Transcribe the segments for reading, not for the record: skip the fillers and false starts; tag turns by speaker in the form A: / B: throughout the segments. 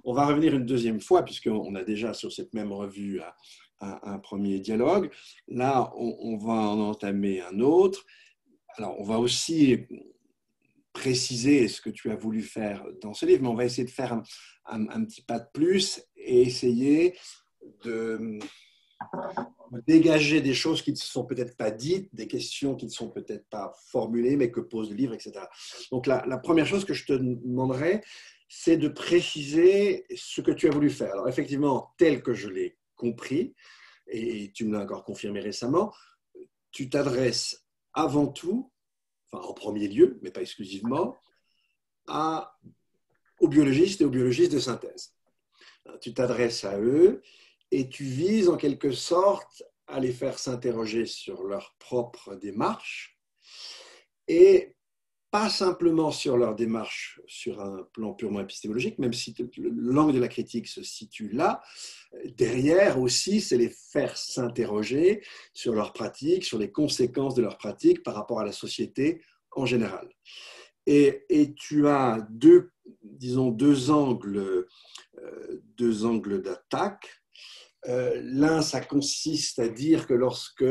A: on va revenir une deuxième fois, puisqu'on a déjà sur cette même revue un premier dialogue. Là, on va en entamer un autre. Alors, on va aussi préciser ce que tu as voulu faire dans ce livre, mais on va essayer de faire un petit pas de plus et essayer de dégager des choses qui ne sont peut-être pas dites, des questions qui ne sont peut-être pas formulées, mais que pose le livre, etc. Donc, la première chose que je te demanderais, c'est de préciser ce que tu as voulu faire. Alors, effectivement, tel que je l'ai compris, et tu me l'as encore confirmé récemment, tu t'adresses avant tout, enfin en premier lieu, mais pas exclusivement, aux biologistes et aux biologistes de synthèse. Tu t'adresses à eux et tu vises en quelque sorte à les faire s'interroger sur leur propre démarche et pas simplement sur leur démarche sur un plan purement épistémologique, même si l'angle de la critique se situe là. Derrière aussi, c'est les faire s'interroger sur leur pratique, sur les conséquences de leur pratique par rapport à la société en général. Et tu as deux angles d'attaque. L'un, ça consiste à dire que lorsque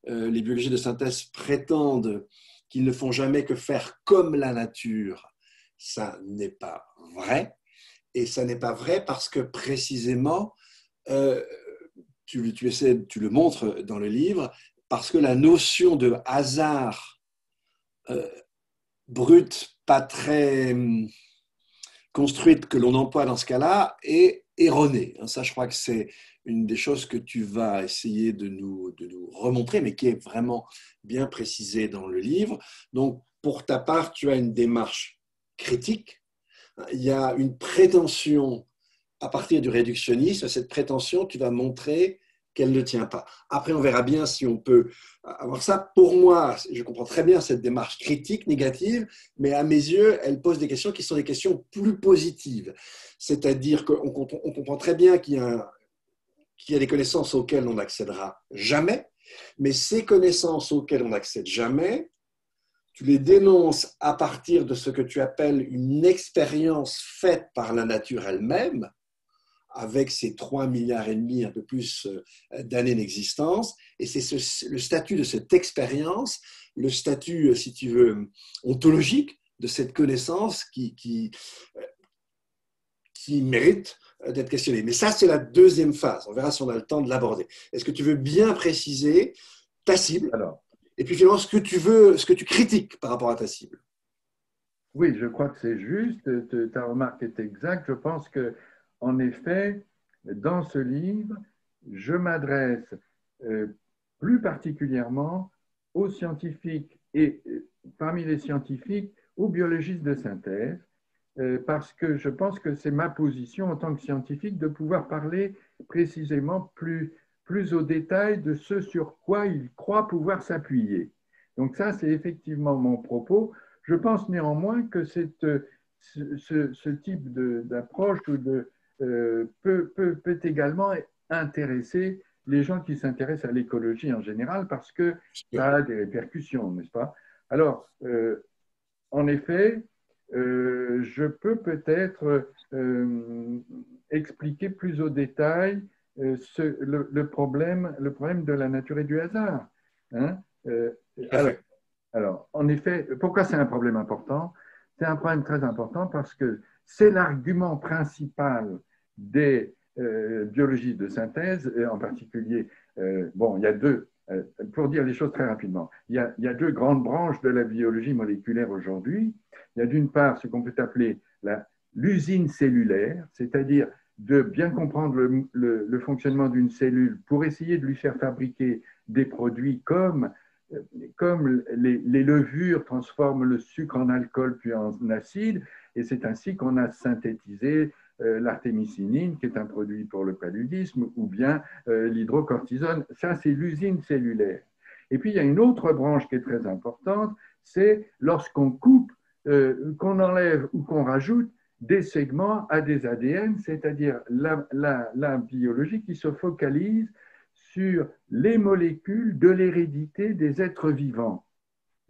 A: les biologistes de synthèse prétendent qu'ils ne font jamais que faire comme la nature, ça n'est pas vrai. Et ça n'est pas vrai parce que précisément, tu le montres dans le livre, parce que la notion de hasard brute, pas très construite que l'on emploie dans ce cas-là est erronée. Ça, je crois que c'est une des choses que tu vas essayer de nous remontrer, mais qui est vraiment bien précisée dans le livre. Donc, pour ta part, tu as une démarche critique. Il y a une prétention à partir du réductionnisme. Cette prétention, tu vas montrer qu'elle ne tient pas. Après, on verra bien si on peut avoir ça. Pour moi, je comprends très bien cette démarche critique, négative, mais à mes yeux, elle pose des questions qui sont des questions plus positives. C'est-à-dire qu'on comprend très bien qu'il y a des connaissances auxquelles on n'accédera jamais, mais ces connaissances auxquelles on n'accède jamais, tu les dénonces à partir de ce que tu appelles une expérience faite par la nature elle-même, avec ses 3,5 milliards, un peu plus d'années d'existence. Et c'est le statut de cette expérience, le statut, si tu veux, ontologique de cette connaissance qui mérite d'être questionné. Mais ça, c'est la deuxième phase. On verra si on a le temps de l'aborder. Est-ce que tu veux bien préciser ta cible?
B: Alors,
A: et puis finalement, ce que tu critiques par rapport à ta cible?
B: oui, je crois que c'est juste. Ta remarque est exacte. Je pense que, en effet, dans ce livre, je m'adresse plus particulièrement aux scientifiques et parmi les scientifiques, aux biologistes de synthèse, parce que je pense que c'est ma position en tant que scientifique de pouvoir parler précisément plus au détail de ce sur quoi ils croient pouvoir s'appuyer. Donc ça, c'est effectivement mon propos. Je pense néanmoins que ce type d'approche peut également intéresser les gens qui s'intéressent à l'écologie en général parce que ça a des répercussions, n'est-ce pas? Alors, en effet, je peux peut-être expliquer plus au détail le problème de la nature et du hasard. Hein? Alors, en effet, pourquoi c'est un problème important? C'est un problème très important parce que c'est l'argument principal des biologistes de synthèse, et en particulier, bon, il y a deux, pour dire les choses très rapidement, il y a deux grandes branches de la biologie moléculaire aujourd'hui. Il y a d'une part ce qu'on peut appeler l'usine cellulaire, c'est-à-dire de bien comprendre le fonctionnement d'une cellule pour essayer de lui faire fabriquer des produits comme les levures transforment le sucre en alcool puis en acide, et c'est ainsi qu'on a synthétisé l'artémisinine, qui est un produit pour le paludisme, ou bien l'hydrocortisone. Ça, c'est l'usine cellulaire. Et puis, il y a une autre branche qui est très importante, c'est lorsqu'on coupe, qu'on enlève ou qu'on rajoute des segments à des ADN, c'est-à-dire la biologie qui se focalise sur les molécules de l'hérédité des êtres vivants.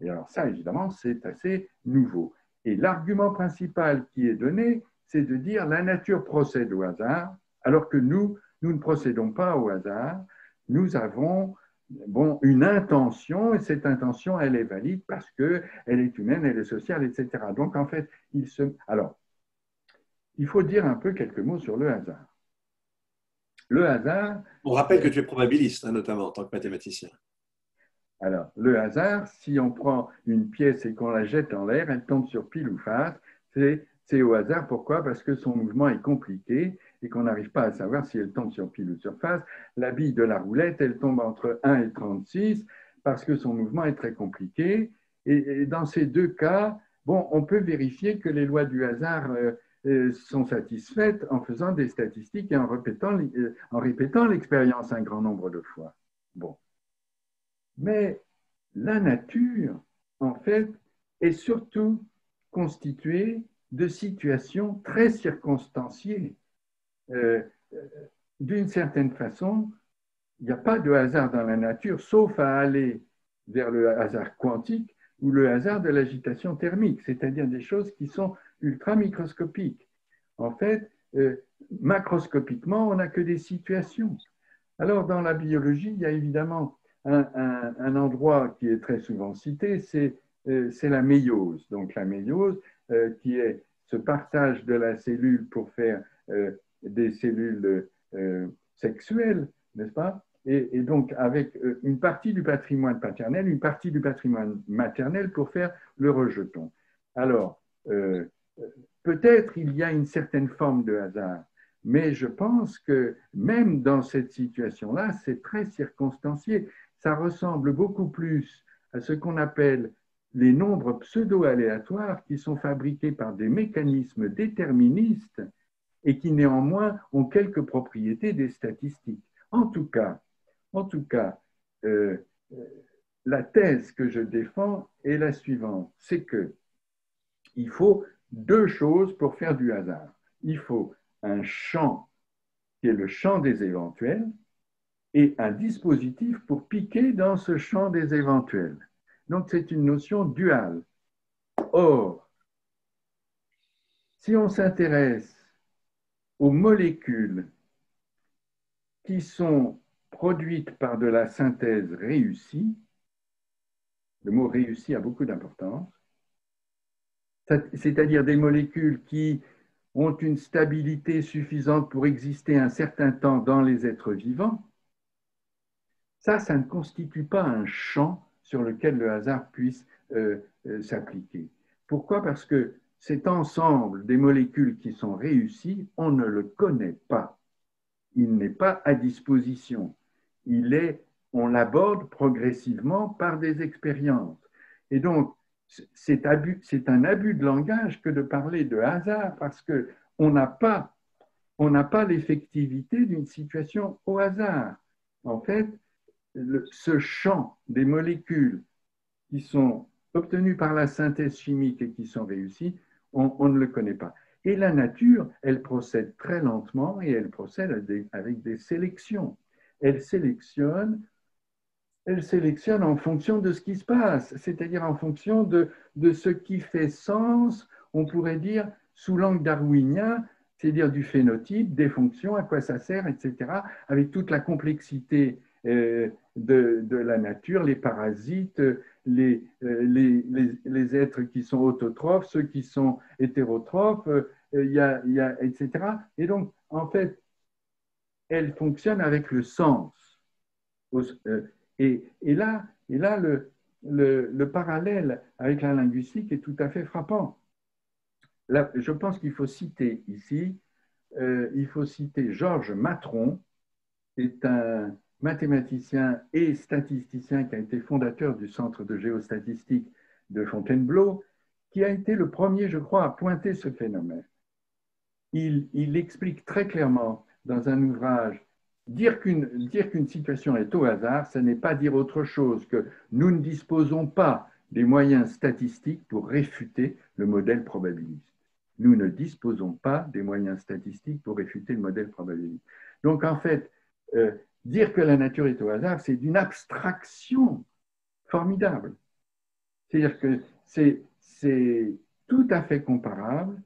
B: Et alors ça, évidemment, c'est assez nouveau. Et l'argument principal qui est donné, c'est de dire la nature procède au hasard, alors que nous ne procédons pas au hasard. Nous avons une intention, et cette intention, elle est valide parce qu'elle est humaine, elle est sociale, etc. Donc, en fait, alors, il faut dire un peu quelques mots sur le hasard. Le hasard.
A: On rappelle que tu es probabiliste, hein, notamment en tant que mathématicien.
B: Alors, le hasard, si on prend une pièce et qu'on la jette en l'air, elle tombe sur pile ou face. C'est au hasard. Pourquoi? Parce que son mouvement est compliqué et qu'on n'arrive pas à savoir si elle tombe sur pile ou sur face. La bille de la roulette, elle tombe entre 1 et 36 parce que son mouvement est très compliqué. Et dans ces deux cas, bon, on peut vérifier que les lois du hasard sont satisfaites en faisant des statistiques et en répétant l'expérience un grand nombre de fois. Bon. Mais la nature, en fait, est surtout constituée de situations très circonstanciées. Euh, D'une certaine façon, il n'y a pas de hasard dans la nature, sauf à aller vers le hasard quantique ou le hasard de l'agitation thermique, c'est-à-dire des choses qui sont ultra microscopiques. En fait, macroscopiquement, on n'a que des situations. Alors, dans la biologie, il y a évidemment un endroit qui est très souvent cité, c'est la méiose. Donc, la méiose, qui est ce partage de la cellule pour faire des cellules sexuelles, n'est-ce pas? Et donc, avec une partie du patrimoine paternel, une partie du patrimoine maternel pour faire le rejeton. Alors, peut-être il y a une certaine forme de hasard, mais je pense que même dans cette situation-là, c'est très circonstancié. Ça ressemble beaucoup plus à ce qu'on appelle les nombres pseudo-aléatoires qui sont fabriqués par des mécanismes déterministes et qui néanmoins ont quelques propriétés des statistiques. En tout cas, euh, la thèse que je défends est la suivante, c'est que il faut deux choses pour faire du hasard. Il faut un champ qui est le champ des éventuels et un dispositif pour piquer dans ce champ des éventuels. Donc c'est une notion duale. Or, si on s'intéresse aux molécules qui sont produites par de la synthèse réussie, le mot réussi a beaucoup d'importance, c'est-à-dire des molécules qui ont une stabilité suffisante pour exister un certain temps dans les êtres vivants, ça ne constitue pas un champ sur lequel le hasard puisse s'appliquer. Pourquoi? Parce que cet ensemble des molécules qui sont réussies, on ne le connaît pas. Il n'est pas à disposition. On l'aborde progressivement par des expériences. Et donc, c'est un abus de langage que de parler de hasard parce qu'on n'a pas l'effectivité d'une situation au hasard. En fait, ce champ des molécules qui sont obtenues par la synthèse chimique et qui sont réussies, on ne le connaît pas. Et la nature, elle procède très lentement et elle procède avec des sélections. Elle sélectionne en fonction de ce qui se passe, c'est-à-dire en fonction de ce qui fait sens, on pourrait dire, sous l'angle darwinien, c'est-à-dire du phénotype, des fonctions, à quoi ça sert, etc., avec toute la complexité de la nature, les parasites, les êtres qui sont autotrophes, ceux qui sont hétérotrophes, etc. Et donc, en fait, elle fonctionne avec le sens. Et là, le parallèle avec la linguistique est tout à fait frappant. Là, je pense qu'il faut citer ici, il faut citer Georges Matron, qui est un mathématicien et statisticien qui a été fondateur du Centre de géostatistique de Fontainebleau, qui a été le premier, je crois, à pointer ce phénomène. Il explique très clairement dans un ouvrage, dire qu'une situation est au hasard, ce n'est pas dire autre chose que nous ne disposons pas des moyens statistiques pour réfuter le modèle probabiliste. Nous ne disposons pas des moyens statistiques pour réfuter le modèle probabiliste. Donc, en fait, dire que la nature est au hasard, c'est d'une abstraction formidable. C'est-à-dire que c'est tout à fait comparable,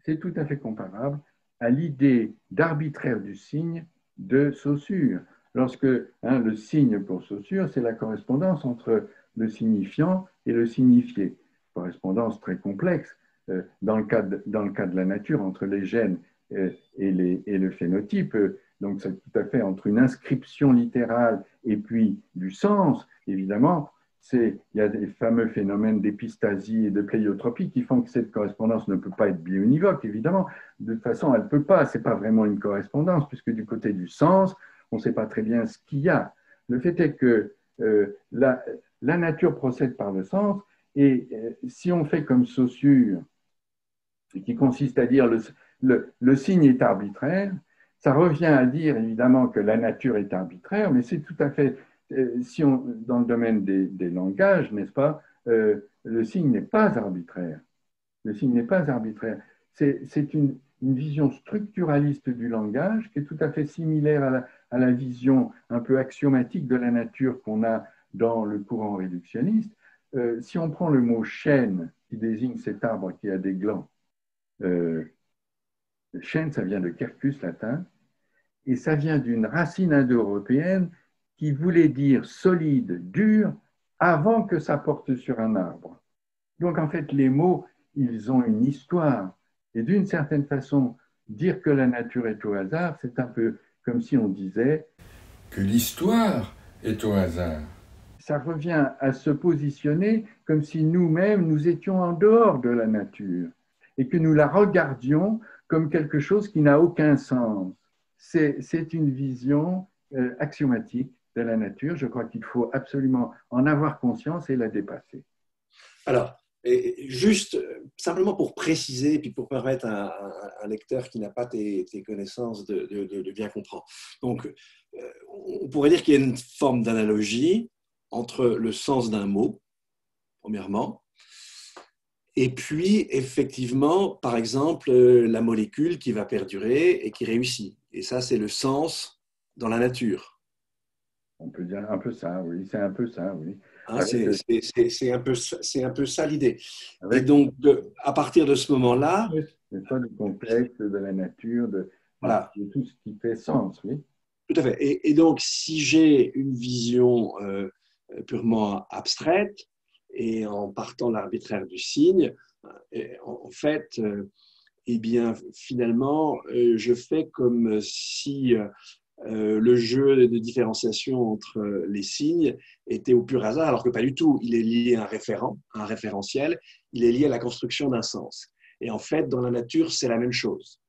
B: c'est tout à fait comparable à l'idée d'arbitraire du signe de Saussure. Lorsque le signe pour Saussure, c'est la correspondance entre le signifiant et le signifié. Correspondance très complexe dans le cas de la nature entre les gènes et le phénotype. Donc c'est tout à fait entre une inscription littérale et puis du sens, évidemment. Il y a des fameux phénomènes d'épistasie et de pléiotropie qui font que cette correspondance ne peut pas être bionivoque, évidemment. De toute façon, elle ne peut pas, ce n'est pas vraiment une correspondance, puisque du côté du sens, on ne sait pas très bien ce qu'il y a. Le fait est que la nature procède par le sens, et si on fait comme Saussure, qui consiste à dire le signe est arbitraire, ça revient à dire évidemment que la nature est arbitraire, mais c'est tout à fait, si on, dans le domaine des langages, n'est-ce pas, le signe n'est pas arbitraire. Le signe n'est pas arbitraire. C'est une vision structuraliste du langage qui est tout à fait similaire à la vision un peu axiomatique de la nature qu'on a dans le courant réductionniste. Si on prend le mot chêne, qui désigne cet arbre qui a des glands, chêne, ça vient de quercus latin, et ça vient d'une racine indo-européenne qui voulait dire solide, dur, avant que ça porte sur un arbre. Donc en fait, les mots, ils ont une histoire. Et d'une certaine façon, dire que la nature est au hasard, c'est un peu comme si on disait
C: que l'histoire est au hasard.
B: Ça revient à se positionner comme si nous-mêmes, nous étions en dehors de la nature et que nous la regardions comme quelque chose qui n'a aucun sens. C'est une vision axiomatique de la nature. Je crois qu'il faut absolument en avoir conscience et la dépasser.
A: Alors, et juste simplement pour préciser, puis pour permettre à un lecteur qui n'a pas tes connaissances de bien comprendre. Donc, on pourrait dire qu'il y a une forme d'analogie entre le sens d'un mot, premièrement, et puis, effectivement, par exemple, la molécule qui va perdurer et qui réussit. Et ça, c'est le sens dans la nature.
B: On peut dire un peu ça, oui. C'est un peu ça, oui.
A: Hein, c'est un peu ça l'idée. Et
B: Avec
A: donc, à partir de ce moment-là,
B: n'est pas du contexte, de la nature, de
A: voilà,
B: tout ce qui fait sens, oui.
A: tout à fait. Et donc, si j'ai une vision purement abstraite, et en partant de l'arbitraire du signe, en fait, eh bien, finalement, je fais comme si le jeu de différenciation entre les signes était au pur hasard, alors que pas du tout. Il est lié à un référent, à un référentiel, il est lié à la construction d'un sens. Et en fait, dans la nature, c'est la même chose.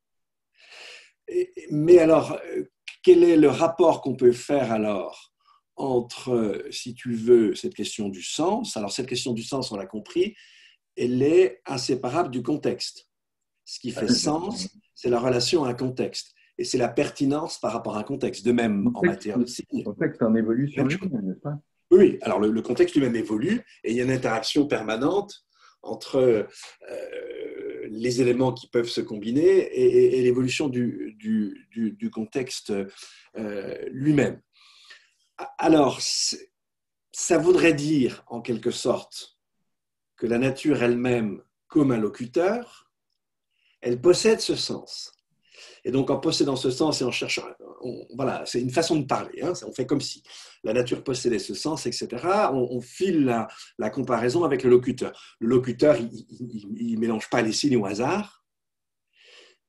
A: Mais alors, quel est le rapport qu'on peut faire alors entre, si tu veux, cette question du sens? Alors, cette question du sens, on l'a compris, elle est inséparable du contexte. Ce qui fait sens, c'est la relation à un contexte. Et c'est la pertinence par rapport à un contexte. De même, en matière de signes.
B: Le contexte en évolution, n'est-ce pas?
A: Oui, alors le contexte lui-même évolue et il y a une interaction permanente entre les éléments qui peuvent se combiner et l'évolution du contexte lui-même. Alors, ça voudrait dire, en quelque sorte, que la nature elle-même, comme un locuteur, elle possède ce sens. Et donc, en possédant ce sens et en cherchant, voilà, c'est une façon de parler, hein, on fait comme si la nature possédait ce sens, etc. On file la comparaison avec le locuteur. Le locuteur, il ne mélange pas les signes au hasard,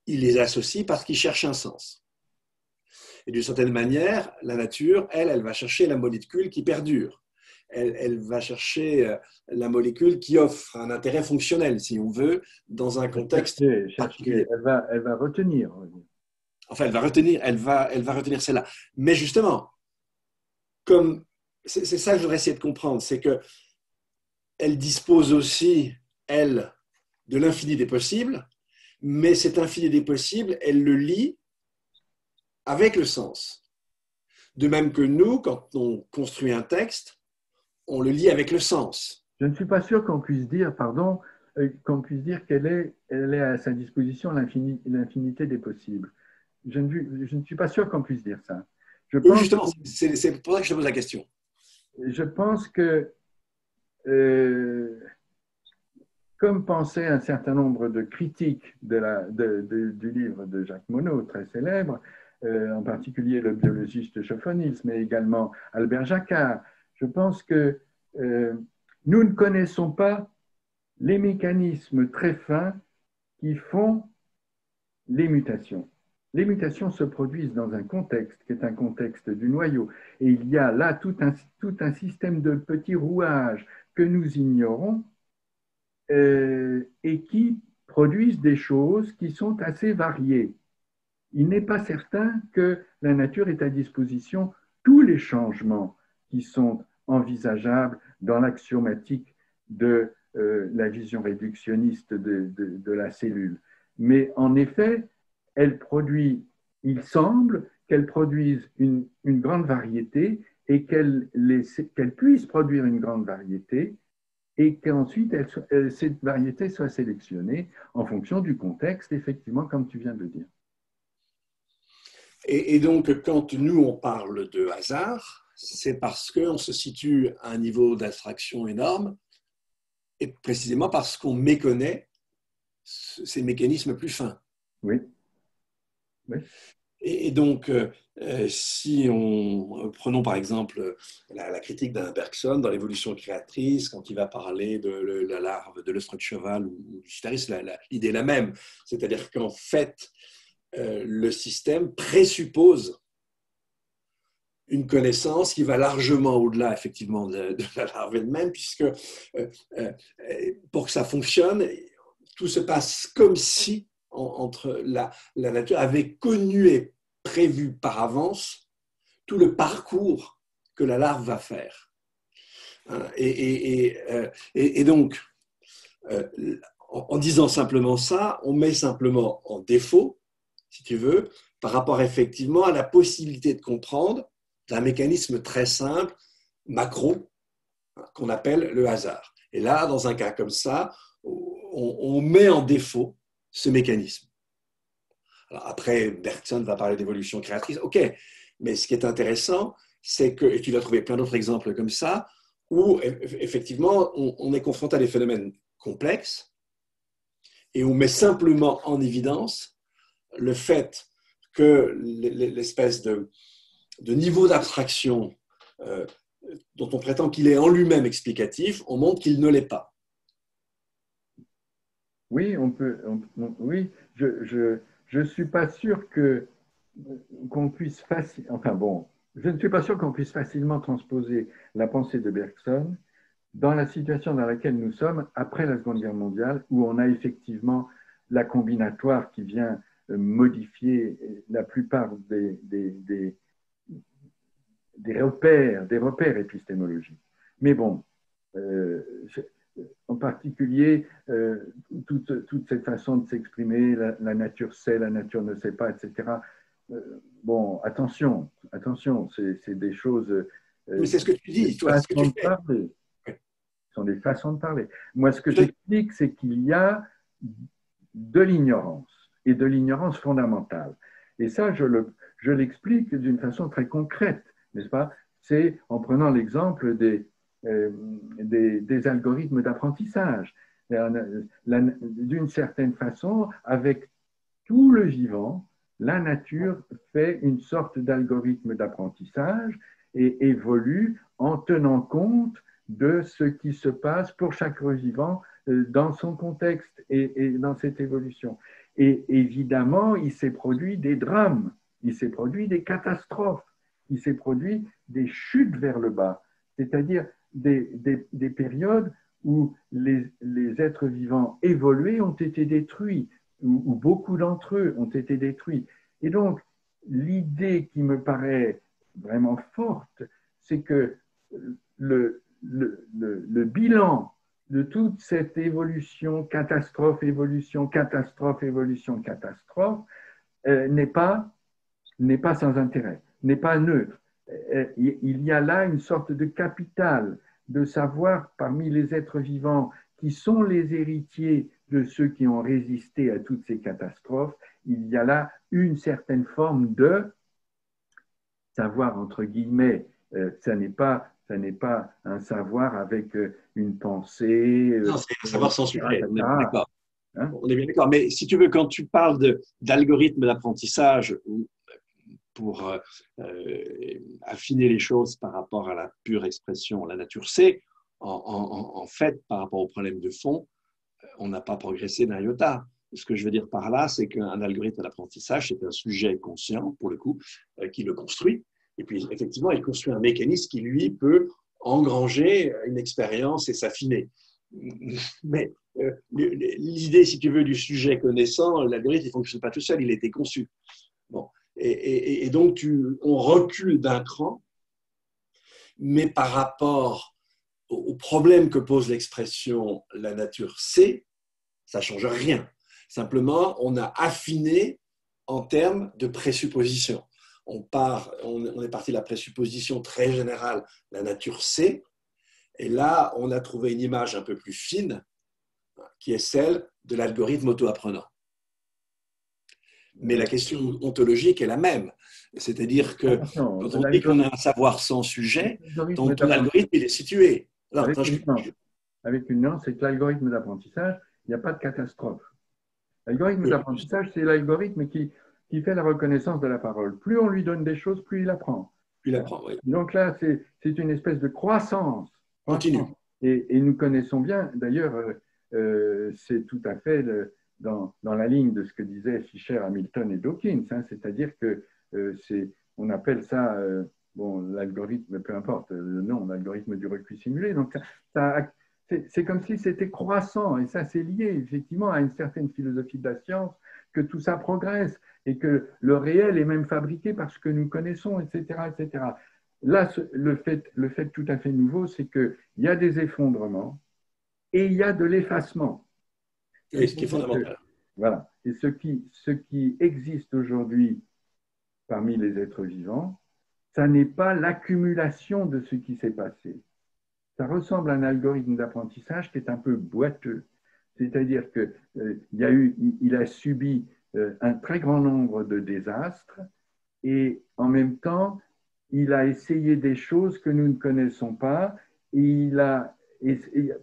A: il les associe parce qu'il cherche un sens. Et d'une certaine manière, la nature, elle va chercher la molécule qui perdure. Elle va chercher la molécule qui offre un intérêt fonctionnel, si on veut, dans un contexte particulier.
B: Elle va retenir.
A: Enfin, elle va retenir celle-là. Mais justement, comme c'est ça que je voudrais essayer de comprendre, c'est que elle dispose aussi, elle, de l'infini des possibles, mais cet infini des possibles, elle le lie avec le sens. De même que nous, quand on construit un texte, on le lie avec le sens.
B: Je ne suis pas sûr qu'on puisse dire, pardon, qu'on puisse dire qu'elle est à sa disposition l'infinité des possibles. Je ne suis pas sûr qu'on puisse dire ça.
A: Oui, justement, c'est pour ça que je te pose la question.
B: Je pense que comme pensaient un certain nombre de critiques du livre de Jacques Monod, très célèbre, en particulier le biologiste Choffonis, mais également Albert Jacquard. Je pense que nous ne connaissons pas les mécanismes très fins qui font les mutations. Les mutations se produisent dans un contexte qui est un contexte du noyau. Et il y a là tout un système de petits rouages que nous ignorons et qui produisent des choses qui sont assez variées. Il n'est pas certain que la nature ait à disposition tous les changements qui sont envisageables dans l'axiomatique de la vision réductionniste de la cellule. Mais en effet, elle produit, il semble qu'elle produise une grande variété et qu'elle puisse produire une grande variété et qu'ensuite cette variété soit sélectionnée en fonction du contexte, effectivement, comme tu viens de le dire.
A: Et donc, quand nous, on parle de hasard, c'est parce qu'on se situe à un niveau d'abstraction énorme et précisément parce qu'on méconnaît ces mécanismes plus fins.
B: Oui. Oui.
A: Et donc, si prenons par exemple la critique d'Alain Bergson dans l'évolution créatrice, quand il va parler de la larve de l'œstrade de cheval ou du Citaris, l'idée est la même. C'est-à-dire qu'en fait, le système présuppose une connaissance qui va largement au-delà, effectivement, de la larve elle-même, puisque pour que ça fonctionne, tout se passe comme si entre la nature avait connu et prévu par avance tout le parcours que la larve va faire. Et donc, en disant simplement ça, on met simplement en défaut, si tu veux, par rapport effectivement à la possibilité de comprendre un mécanisme très simple, macro, qu'on appelle le hasard. Et là, dans un cas comme ça, on met en défaut ce mécanisme. Alors après, Bergson va parler d'évolution créatrice, ok, mais ce qui est intéressant, c'est que, et tu vas trouver plein d'autres exemples comme ça, où effectivement, on est confronté à des phénomènes complexes et on met simplement en évidence le fait que l'espèce de niveau d'abstraction dont on prétend qu'il est en lui-même explicatif, on montre qu'il ne l'est pas.
B: Oui, oui, je suis pas sûr qu'on puisse facilement, enfin bon, je ne suis pas sûr qu'on puisse facilement transposer la pensée de Bergson dans la situation dans laquelle nous sommes après la Seconde Guerre mondiale, où on a effectivement la combinatoire qui vient modifier la plupart des repères épistémologiques. Mais bon, en particulier, toute cette façon de s'exprimer, la nature sait, la nature ne sait pas, etc. Bon, attention, c'est des choses.
A: Mais c'est ce que tu dis, toi, ce que tu fais.
B: Ce sont des façons de parler. Moi, ce que j'explique, c'est qu'il y a de l'ignorance, et de l'ignorance fondamentale. Et ça, je l'explique d'une façon très concrète, n'est-ce pas? C'est en prenant l'exemple des algorithmes d'apprentissage. D'une certaine façon, avec tout le vivant, la nature fait une sorte d'algorithme d'apprentissage et évolue en tenant compte de ce qui se passe pour chaque vivant dans son contexte et dans cette évolution. Et évidemment, il s'est produit des drames, il s'est produit des catastrophes, il s'est produit des chutes vers le bas, c'est-à-dire des périodes où les êtres vivants évolués ont été détruits, où beaucoup d'entre eux ont été détruits. Et donc, l'idée qui me paraît vraiment forte, c'est que le bilan de toute cette évolution, catastrophe, évolution, catastrophe, évolution, catastrophe, n'est pas sans intérêt, n'est pas neutre. Il y a là une sorte de capital de savoir parmi les êtres vivants qui sont les héritiers de ceux qui ont résisté à toutes ces catastrophes, il y a là une certaine forme de savoir, entre guillemets, ça n'est pas Ça n'est pas un savoir avec une pensée,
A: Non, c'est un savoir sans sujet, on est bien
B: etc.
A: d'accord.
B: Hein.
A: On est bien d'accord. Mais si tu veux, quand tu parles d'algorithmes d'apprentissage pour affiner les choses par rapport à la pure expression, la nature sait, en fait, par rapport au problème de fond, on n'a pas progressé d'un iota. Ce que je veux dire par là, c'est qu'un algorithme d'apprentissage, c'est un sujet conscient, pour le coup, qui le construit. Et puis, effectivement, il construit un mécanisme qui, lui, peut engranger une expérience et s'affiner. Mais l'idée, si tu veux, du sujet connaissant, l'algorithme, il ne fonctionne pas tout seul, il a été conçu. Bon. Et donc, on recule d'un cran, mais par rapport au problème que pose l'expression la nature sait, ça ne change rien. Simplement, on a affiné en termes de présupposition. On est parti de la présupposition très générale, la nature sait, et là, on a trouvé une image un peu plus fine, qui est celle de l'algorithme auto-apprenant. Mais la question ontologique est la même. C'est-à-dire que quand on dit qu'on a un savoir sans sujet, ton algorithme, il est situé. Alors,
B: avec une nuance, c'est que l'algorithme d'apprentissage, il n'y a pas de catastrophe. L'algorithme d'apprentissage, c'est l'algorithme qui fait la reconnaissance de la parole. Plus on lui donne des choses, plus il apprend.
A: Il apprend, oui.
B: Donc là, c'est une espèce de croissance.
A: Continue.
B: Et nous connaissons bien, d'ailleurs, c'est tout à fait dans la ligne de ce que disaient Fischer, Hamilton et Dawkins, hein, c'est-à-dire que on appelle ça, bon, l'algorithme, peu importe le nom, l'algorithme du recul simulé. Donc, c'est comme si c'était croissant, et ça, c'est lié effectivement à une certaine philosophie de la science, que tout ça progresse, et que le réel est même fabriqué par ce que nous connaissons, etc., etc. Là, le fait tout à fait nouveau, c'est qu'il y a des effondrements et il y a de l'effacement.
A: Et ce qui est fondamental.
B: Voilà. Et ce qui existe aujourd'hui parmi les êtres vivants, ça n'est pas l'accumulation de ce qui s'est passé. Ça ressemble à un algorithme d'apprentissage qui est un peu boiteux. C'est-à-dire qu'il a subi un très grand nombre de désastres et en même temps, il a essayé des choses que nous ne connaissons pas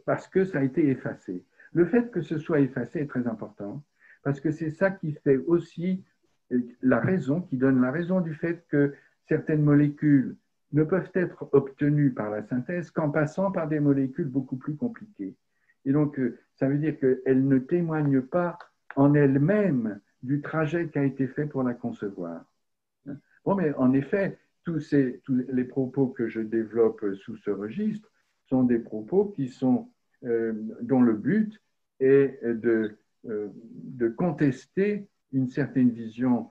B: parce que ça a été effacé. Le fait que ce soit effacé est très important parce que c'est ça qui fait aussi qui donne la raison du fait que certaines molécules ne peuvent être obtenues par la synthèse qu'en passant par des molécules beaucoup plus compliquées. Et donc, ça veut dire qu'elles ne témoignent pas en elles-mêmes du trajet qui a été fait pour la concevoir. Bon, mais en effet, tous les propos que je développe sous ce registre sont des propos dont le but est de contester une certaine vision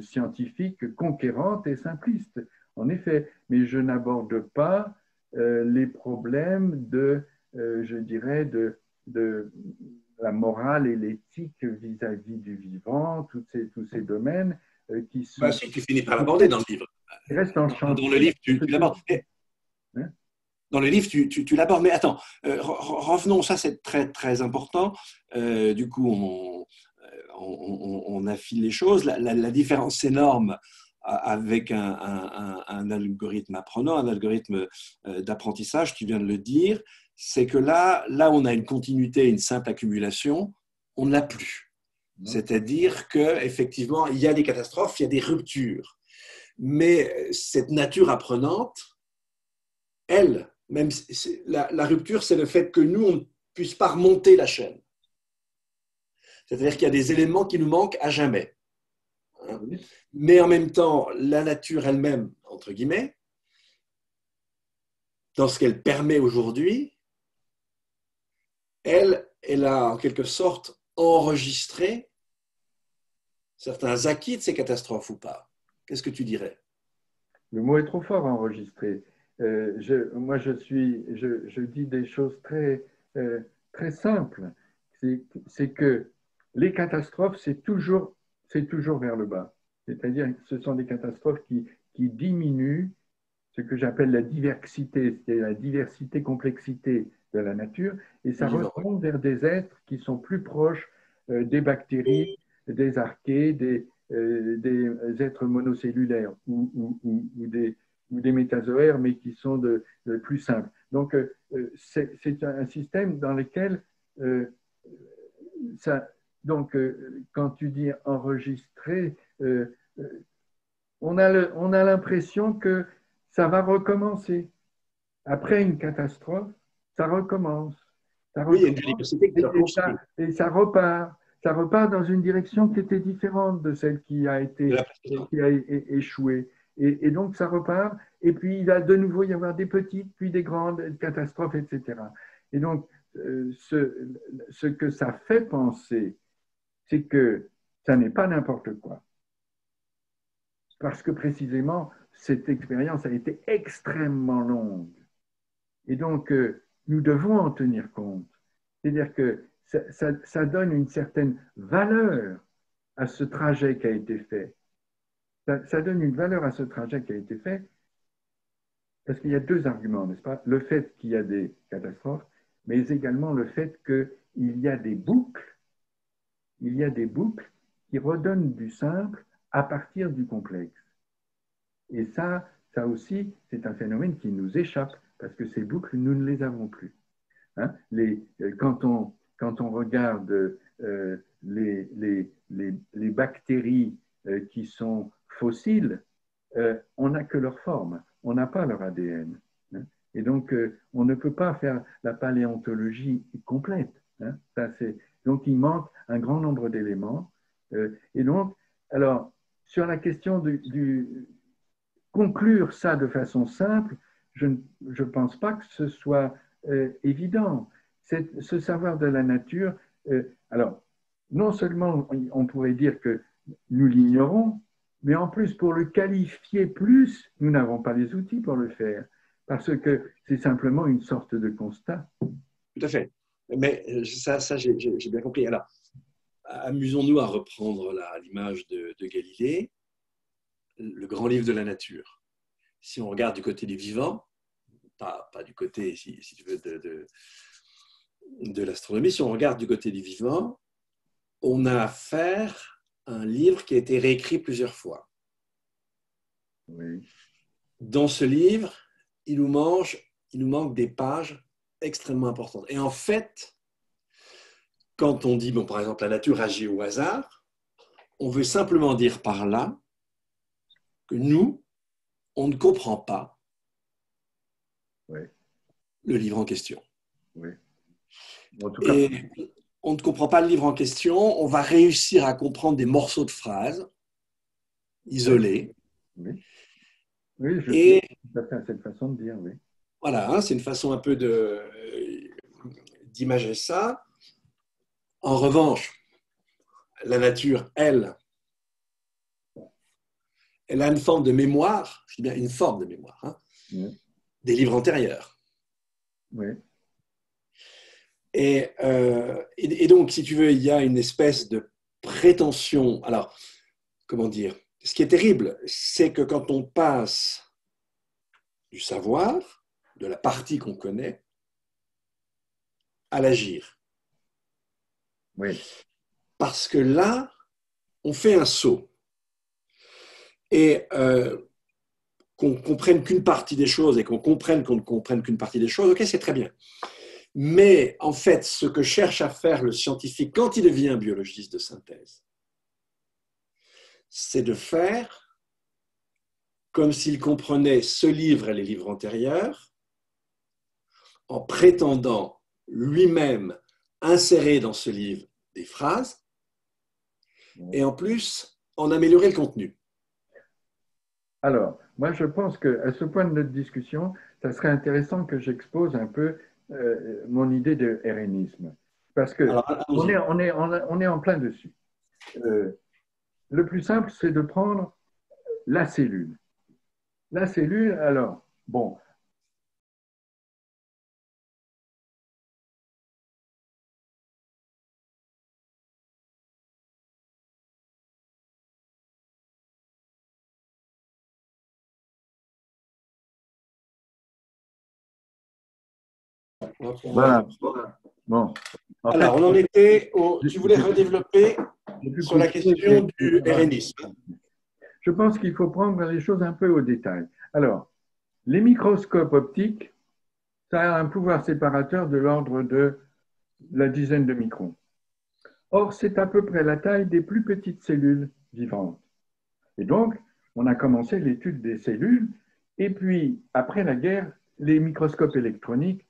B: scientifique conquérante et simpliste. En effet, mais je n'aborde pas les problèmes je dirais, de la morale et l'éthique vis-à-vis du vivant, tous ces domaines qui sont.
A: Bah, si, tu finis par l'aborder dans le livre. Dans le livre, tu l'abordes. Hein? Dans le livre, tu l'abordes. Mais attends, revenons, ça c'est très, très important. Du coup, on affine les choses. La différence énorme avec un algorithme apprenant, un algorithme d'apprentissage, tu viens de le dire, c'est que là, on a une continuité, une simple accumulation, on ne l'a plus. C'est-à-dire qu'effectivement, il y a des catastrophes, il y a des ruptures. Mais cette nature apprenante, elle, même la rupture, c'est le fait que nous, on ne puisse pas remonter la chaîne. C'est-à-dire qu'il y a des éléments qui nous manquent à jamais. Mais en même temps, la nature elle-même, entre guillemets, dans ce qu'elle permet aujourd'hui, elle a en quelque sorte enregistré certains acquis de ces catastrophes ou pas. Qu'est-ce que tu dirais?
B: Le mot est trop fort, enregistré. Moi, je dis des choses très, très simples. C'est que les catastrophes, c'est toujours vers le bas. C'est-à-dire que ce sont des catastrophes qui diminuent ce que j'appelle la diversité, c'est la diversité-complexité de la nature, et ça retombe vers des êtres qui sont plus proches des bactéries, des archées, des êtres monocellulaires ou ou des métazoaires, mais qui sont de plus simples. Donc, c'est un système dans lequel donc, quand tu dis enregistrer, on a l'impression que ça va recommencer. Après une catastrophe, ça recommence. Ça
A: Oui, il y a une
B: recommence
A: biodiversité qui doit construire.
B: et ça repart. Ça repart dans une direction qui était différente de celle qui a échoué. Et donc, ça repart. Et puis, il va de nouveau y avoir des petites, puis des grandes catastrophes, etc. Et donc, ce que ça fait penser, c'est que ça n'est pas n'importe quoi. Parce que précisément, cette expérience a été extrêmement longue. Et donc, nous devons en tenir compte. C'est-à-dire que ça donne une certaine valeur à ce trajet qui a été fait. Ça donne une valeur à ce trajet qui a été fait parce qu'il y a deux arguments, n'est-ce pas? Le fait qu'il y a des catastrophes, mais également le fait qu'il y a des boucles, qui redonnent du simple à partir du complexe. Et ça aussi, c'est un phénomène qui nous échappe parce que ces boucles, nous ne les avons plus. Hein? Quand on regarde les bactéries qui sont fossiles, on n'a que leur forme, on n'a pas leur ADN. Hein? Et donc, on ne peut pas faire la paléontologie complète. Hein? Donc, il manque un grand nombre d'éléments. Et donc, alors, sur la question conclure ça de façon simple, je ne pense pas que ce soit évident. Ce savoir de la nature, alors, non seulement on pourrait dire que nous l'ignorons, mais en plus, pour le qualifier plus, nous n'avons pas les outils pour le faire, parce que c'est simplement une sorte de constat.
A: Tout à fait. Mais ça j'ai bien compris. Alors, amusons-nous à reprendre l'image de Galilée, le grand livre de la nature. Si on regarde du côté des vivants, pas du côté, si tu veux, de l'astronomie, si on regarde du côté des vivants, on a affaire à un livre qui a été réécrit plusieurs fois.
B: Oui.
A: Dans ce livre, il nous manque des pages extrêmement importantes. Et en fait, quand on dit, par exemple, la nature agit au hasard, on veut simplement dire par là que nous, on ne comprend pas le livre en question.
B: Oui. En tout cas,
A: et on ne comprend pas le livre en question, on va réussir à comprendre des morceaux de phrases isolés.
B: Oui, oui, je suis tout à fait à cette façon de dire, oui.
A: Voilà, c'est une façon un peu d'imager ça. En revanche, la nature, elle a une forme de mémoire, je dis bien une forme de mémoire, hein, des livres antérieurs.
B: Oui.
A: Et donc, si tu veux, il y a une espèce de prétention. Alors, comment dire? Ce qui est terrible, c'est que quand on passe du savoir, de la partie qu'on connaît, à l'agir.
B: Oui.
A: Parce que là, on fait un saut. Et qu'on ne comprenne qu'une partie des choses et qu'on comprenne qu'on ne comprenne qu'une partie des choses, ok, c'est très bien. Mais en fait, ce que cherche à faire le scientifique quand il devient biologiste de synthèse, c'est de faire comme s'il comprenait ce livre et les livres antérieurs, en prétendant lui-même insérer dans ce livre des phrases et en plus en améliorer le contenu.
B: Alors, moi je pense qu'à ce point de notre discussion, ça serait intéressant que j'expose un peu mon idée de RNisme. Parce que on est en plein dessus. Le plus simple, c'est de prendre la cellule. La cellule, alors, bon, voilà. Bon.
A: Alors, on en était tu voulais redévelopper sur la question du RNisme.
B: Je pense qu'il faut prendre les choses un peu au détail. Alors, Les microscopes optiques, ça a un pouvoir séparateur de l'ordre de la dizaine de microns. Or, c'est à peu près la taille des plus petites cellules vivantes. Et donc, on a commencé l'étude des cellules, et puis, après la guerre, les microscopes électroniques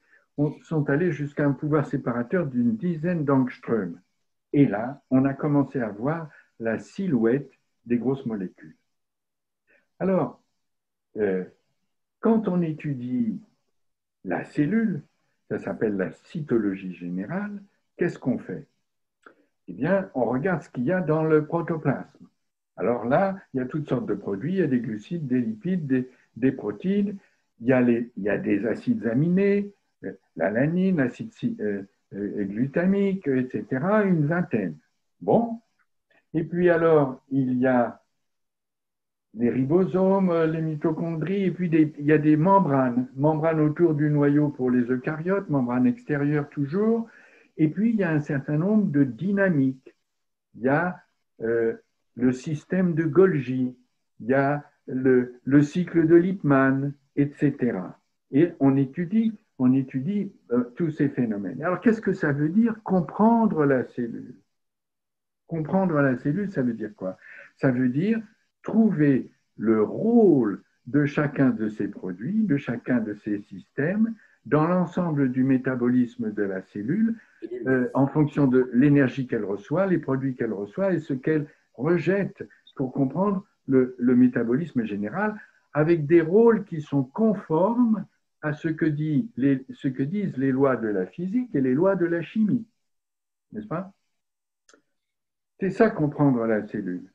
B: sont allés jusqu'à un pouvoir séparateur d'une dizaine d'angstroms. Et là, on a commencé à voir la silhouette des grosses molécules. Alors, quand on étudie la cellule, ça s'appelle la cytologie générale, qu'est-ce qu'on fait? Eh bien, on regarde ce qu'il y a dans le protoplasme. Alors là, il y a toutes sortes de produits, il y a des glucides, des lipides, des protéines, il y a des acides aminés, l'alanine, l'acide glutamique, etc., une vingtaine. Bon, et puis alors, il y a les ribosomes, les mitochondries, et puis il y a des membranes autour du noyau pour les eucaryotes, membranes extérieures toujours, et puis il y a un certain nombre de dynamiques. Il y a le système de Golgi, il y a le cycle de Lippmann, etc. Et on étudie tous ces phénomènes. Alors, qu'est-ce que ça veut dire comprendre la cellule? Comprendre la cellule, ça veut dire quoi? Ça veut dire trouver le rôle de chacun de ces produits, de chacun de ces systèmes, dans l'ensemble du métabolisme de la cellule, en fonction de l'énergie qu'elle reçoit, les produits qu'elle reçoit et ce qu'elle rejette pour comprendre le métabolisme général, avec des rôles qui sont conformes à ce que disent les lois de la physique et les lois de la chimie. N'est-ce pas? C'est ça comprendre la cellule.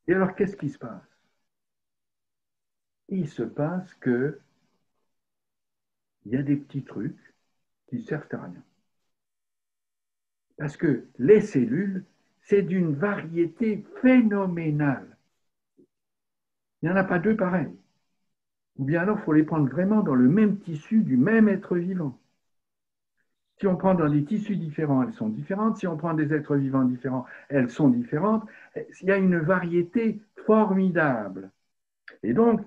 B: Et alors, qu'est-ce qui se passe? Il se passe qu'il y a des petits trucs qui ne servent à rien. Parce que les cellules, c'est d'une variété phénoménale. Il n'y en a pas deux pareils. Ou bien alors, il faut les prendre vraiment dans le même tissu du même être vivant. Si on prend dans des tissus différents, elles sont différentes. Si on prend des êtres vivants différents, elles sont différentes. Il y a une variété formidable. Et donc,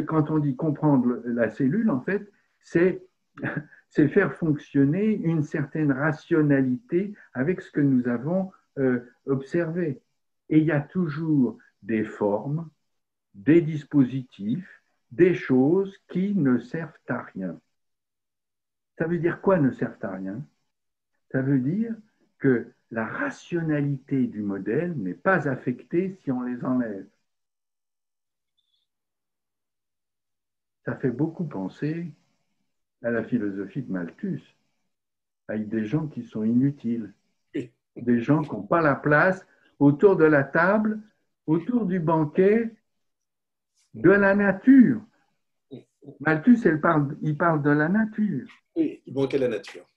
B: quand on dit comprendre la cellule, en fait, c'est faire fonctionner une certaine rationalité avec ce que nous avons observé. Et il y a toujours des formes, des dispositifs, des choses qui ne servent à rien. Ça veut dire quoi ne servent à rien? Ça veut dire que la rationalité du modèle n'est pas affectée si on les enlève. Ça fait beaucoup penser à la philosophie de Malthus, avec des gens qui sont inutiles, des gens qui n'ont pas la place autour de la table, autour du banquet de la nature. Malthus, il parle de la nature.
A: Oui, il manquait la nature.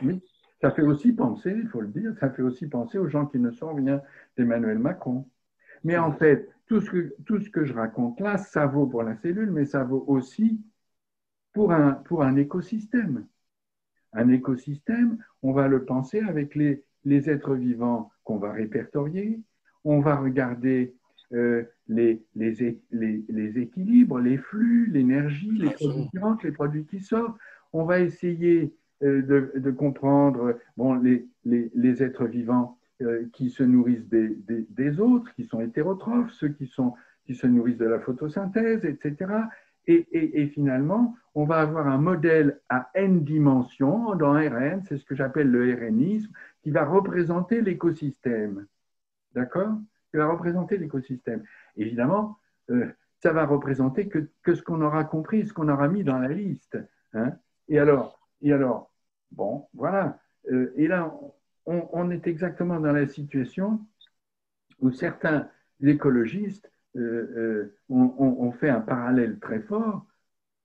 B: Oui. Ça fait aussi penser, il faut le dire, ça fait aussi penser aux gens qui ne sont rien d'Emmanuel Macron. Mais en fait, tout ce que je raconte là, ça vaut pour la cellule, mais ça vaut aussi pour un écosystème. Un écosystème, on va le penser avec les êtres vivants qu'on va répertorier, on va regarder les équilibres, les flux, l'énergie, les produits qui rentrent, les produits qui sortent. On va essayer de comprendre les êtres vivants qui se nourrissent des autres, qui sont hétérotrophes, ceux qui se nourrissent de la photosynthèse, etc. Et finalement, on va avoir un modèle à n dimensions dans RN, c'est ce que j'appelle le RNisme, qui va représenter l'écosystème. D'accord? Qui va représenter l'écosystème. Évidemment, ça va représenter que ce qu'on aura compris, ce qu'on aura mis dans la liste. Hein? Et alors, bon, voilà. Et là, on est exactement dans la situation où certains écologistes ont fait un parallèle très fort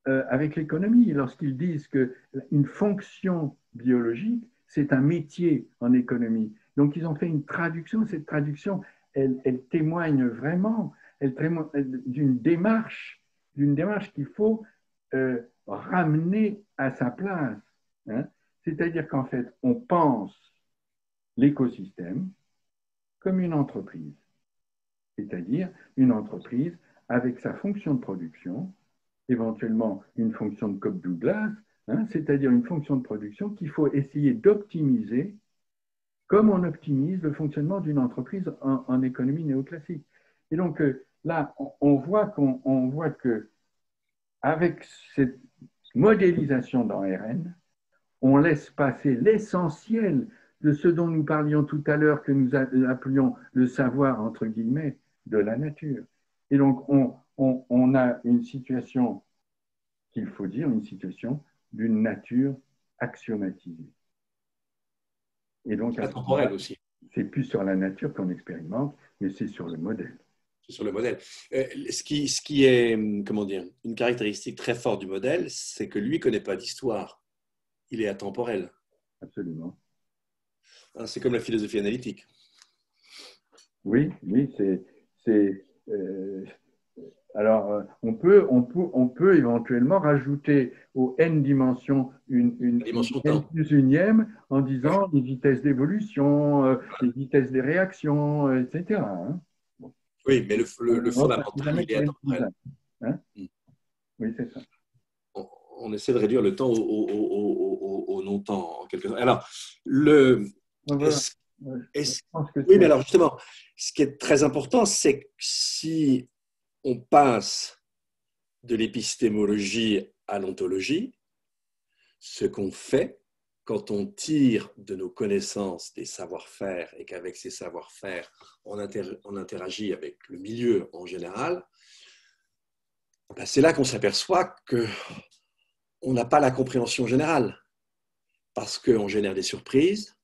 B: avec l'économie, lorsqu'ils disent qu'une fonction biologique, c'est un métier en économie. Donc, ils ont fait une traduction. Cette traduction, elle témoigne vraiment d'une démarche qu'il faut ramener à sa place. Hein. C'est-à-dire qu'en fait, on pense l'écosystème comme une entreprise, c'est-à-dire une entreprise avec sa fonction de production, éventuellement une fonction de Cobb-Douglas, hein, c'est-à-dire une fonction de production qu'il faut essayer d'optimiser comme on optimise le fonctionnement d'une entreprise en économie néoclassique. Et donc là, on voit que avec cette modélisation dans RN, on laisse passer l'essentiel de ce dont nous parlions tout à l'heure, que nous appelions le savoir, entre guillemets, de la nature. Et donc, on a une situation qu'il faut dire, une situation d'une nature axiomatisée. Et donc,
A: Intemporel aussi.
B: c'est plus sur la nature qu'on expérimente, mais c'est sur le modèle.
A: C'est sur le modèle. Ce qui est, comment dire, une caractéristique très forte du modèle, c'est que lui ne connaît pas d'histoire. Il est atemporel.
B: Absolument.
A: C'est comme la philosophie analytique.
B: Oui, c'est alors, on peut éventuellement rajouter aux n dimensions une
A: dimension
B: n
A: temps.
B: plus unième en disant les vitesses d'évolution, les vitesses des réactions, etc. Hein.
A: Oui, mais le fondamental, il est atemporel.
B: Hein? Oui, c'est ça.
A: On essaie de réduire le temps au non-temps, en quelque sorte. Alors,
B: Voilà.
A: oui, mais alors justement, ce qui est très important, c'est que si on passe de l'épistémologie à l'ontologie, ce qu'on fait quand on tire de nos connaissances des savoir-faire et qu'avec ces savoir-faire, on interagit avec le milieu en général, ben c'est là qu'on s'aperçoit qu'on n'a pas la compréhension générale parce qu'on génère des surprises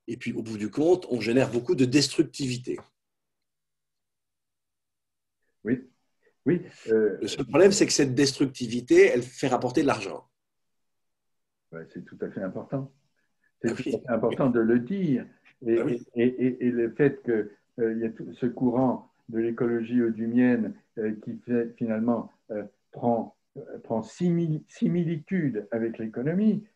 A: et puis au bout du compte, on génère beaucoup de destructivité.
B: Oui, oui.
A: Le seul problème, c'est que cette destructivité, elle fait rapporter de l'argent.
B: Ouais, c'est tout à fait important. C'est
A: Ah
B: tout
A: oui.
B: à fait important de le dire. Et,
A: Ah oui.
B: et le fait qu'il y a tout ce courant de l'écologie odumienne qui finalement prend similitude avec l'économie,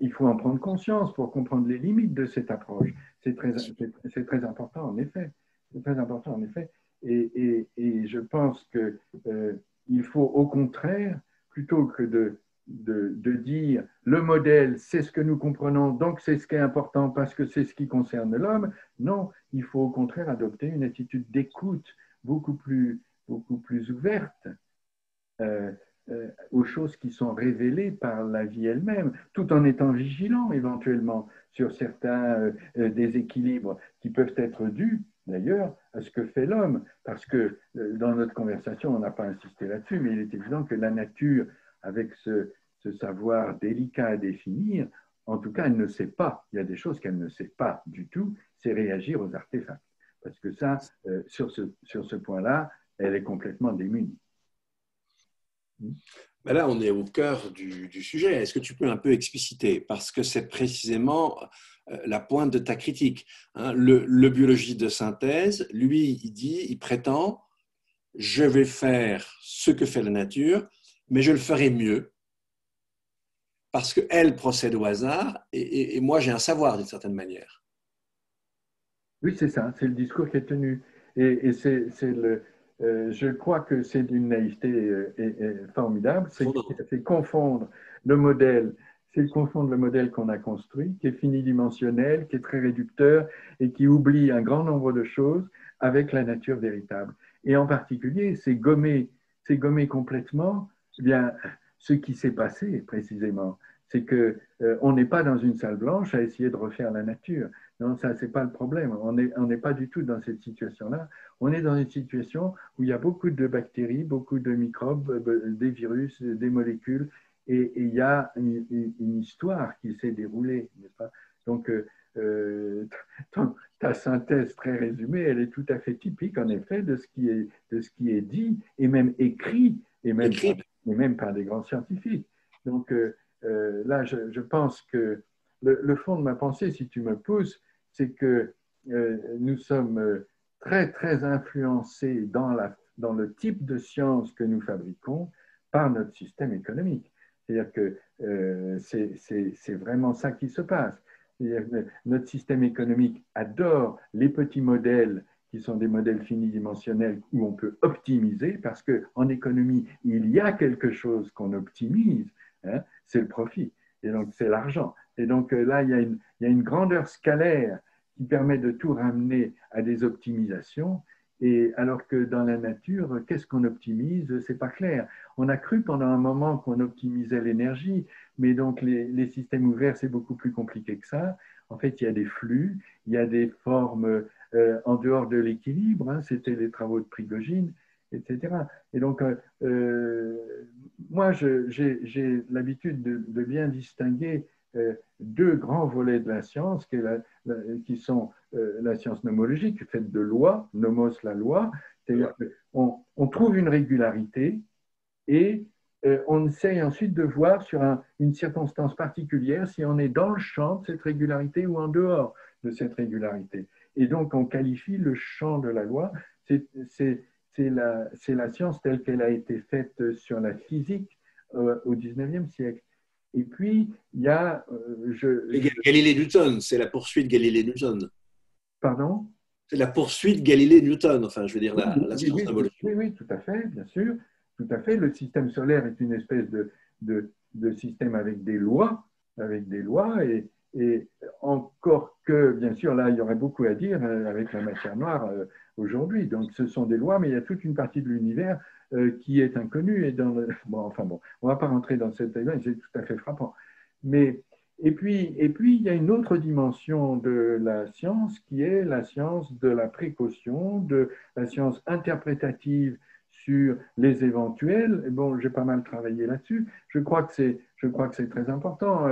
B: il faut en prendre conscience pour comprendre les limites de cette approche. C'est très important, en effet. C'est très important, en effet. Et je pense qu'il faut, au contraire, plutôt que de dire le modèle, c'est ce que nous comprenons, donc c'est ce qui est important parce que c'est ce qui concerne l'homme. Non, il faut au contraire adopter une attitude d'écoute beaucoup plus ouverte aux choses qui sont révélées par la vie elle-même, tout en étant vigilant éventuellement sur certains déséquilibres qui peuvent être dus d'ailleurs à ce que fait l'homme. Parce que dans notre conversation, on n'a pas insisté là-dessus, mais il est évident que la nature, avec ce savoir délicat à définir, en tout cas, elle ne sait pas. Il y a des choses qu'elle ne sait pas du tout, c'est réagir aux artefacts. Parce que ça, sur ce point-là, elle est complètement démunie.
A: Ben là, on est au cœur du sujet. Est-ce que tu peux un peu expliciter? Parce que c'est précisément la pointe de ta critique. Hein. Le biologiste de synthèse, lui, il prétend, je vais faire ce que fait la nature, mais je le ferai mieux parce qu'elle procède au hasard et moi, j'ai un savoir d'une certaine manière.
B: Oui, c'est ça, c'est le discours qui est tenu. Je crois que c'est d'une naïveté formidable, c'est confondre le modèle, c'est confondre le modèle qu'on a construit, qui est finidimensionnel, qui est très réducteur et qui oublie un grand nombre de choses avec la nature véritable. Et en particulier, c'est gommer complètement eh bien, ce qui s'est passé précisément. C'est qu'on n'est pas dans une salle blanche à essayer de refaire la nature. Non, ça, ce n'est pas le problème. On n'est pas du tout dans cette situation-là. On est dans une situation où il y a beaucoup de bactéries, beaucoup de microbes, des virus, des molécules, et il y a une histoire qui s'est déroulée, n'est-ce pas? Donc, ta synthèse très résumée, elle est tout à fait typique, en effet, de ce qui est dit, et même écrit, et même par des grands scientifiques. Donc, là, je pense que le fond de ma pensée, si tu me pousses, c'est que nous sommes très, très influencés dans le type de science que nous fabriquons par notre système économique. C'est-à-dire que c'est vraiment ça qui se passe. Notre système économique adore les petits modèles qui sont des modèles finidimensionnels où on peut optimiser, parce qu'en économie, il y a quelque chose qu'on optimise, hein, c'est le profit, et donc c'est l'argent. Et donc là, il y a une grandeur scalaire qui permet de tout ramener à des optimisations. Et alors que dans la nature, qu'est-ce qu'on optimise? C'est pas clair. On a cru pendant un moment qu'on optimisait l'énergie, mais donc les systèmes ouverts, c'est beaucoup plus compliqué que ça. En fait, il y a des flux, il y a des formes en dehors de l'équilibre. Hein, c'était les travaux de Prigogine, etc. Et donc, moi, j'ai l'habitude de bien distinguer deux grands volets de la science, qui sont la science nomologique, faite de lois, nomos la loi, c'est-à-dire qu'on trouve une régularité et on essaye ensuite de voir sur une circonstance particulière si on est dans le champ de cette régularité ou en dehors de cette régularité. Et donc, on qualifie le champ de la loi. C'est la science telle qu'elle a été faite sur la physique au XIXe siècle. Et puis, il y a…
A: Galilée-Newton, c'est la poursuite Galilée-Newton.
B: Pardon?
A: C'est la poursuite Galilée-Newton, enfin, je veux dire, la science nomologique.
B: Oui, tout à fait, bien sûr. Tout à fait. Le système solaire est une espèce de système avec des lois, et encore que, bien sûr, là, il y aurait beaucoup à dire avec la matière noire aujourd'hui. Donc, ce sont des lois, mais il y a toute une partie de l'univers qui est inconnue. Bon, on ne va pas rentrer dans cette débat, c'est tout à fait frappant. Mais, et puis, il y a une autre dimension de la science qui est la science de la précaution, de la science interprétative sur les éventuels. Et bon, j'ai pas mal travaillé là-dessus. Je crois que c'est très important.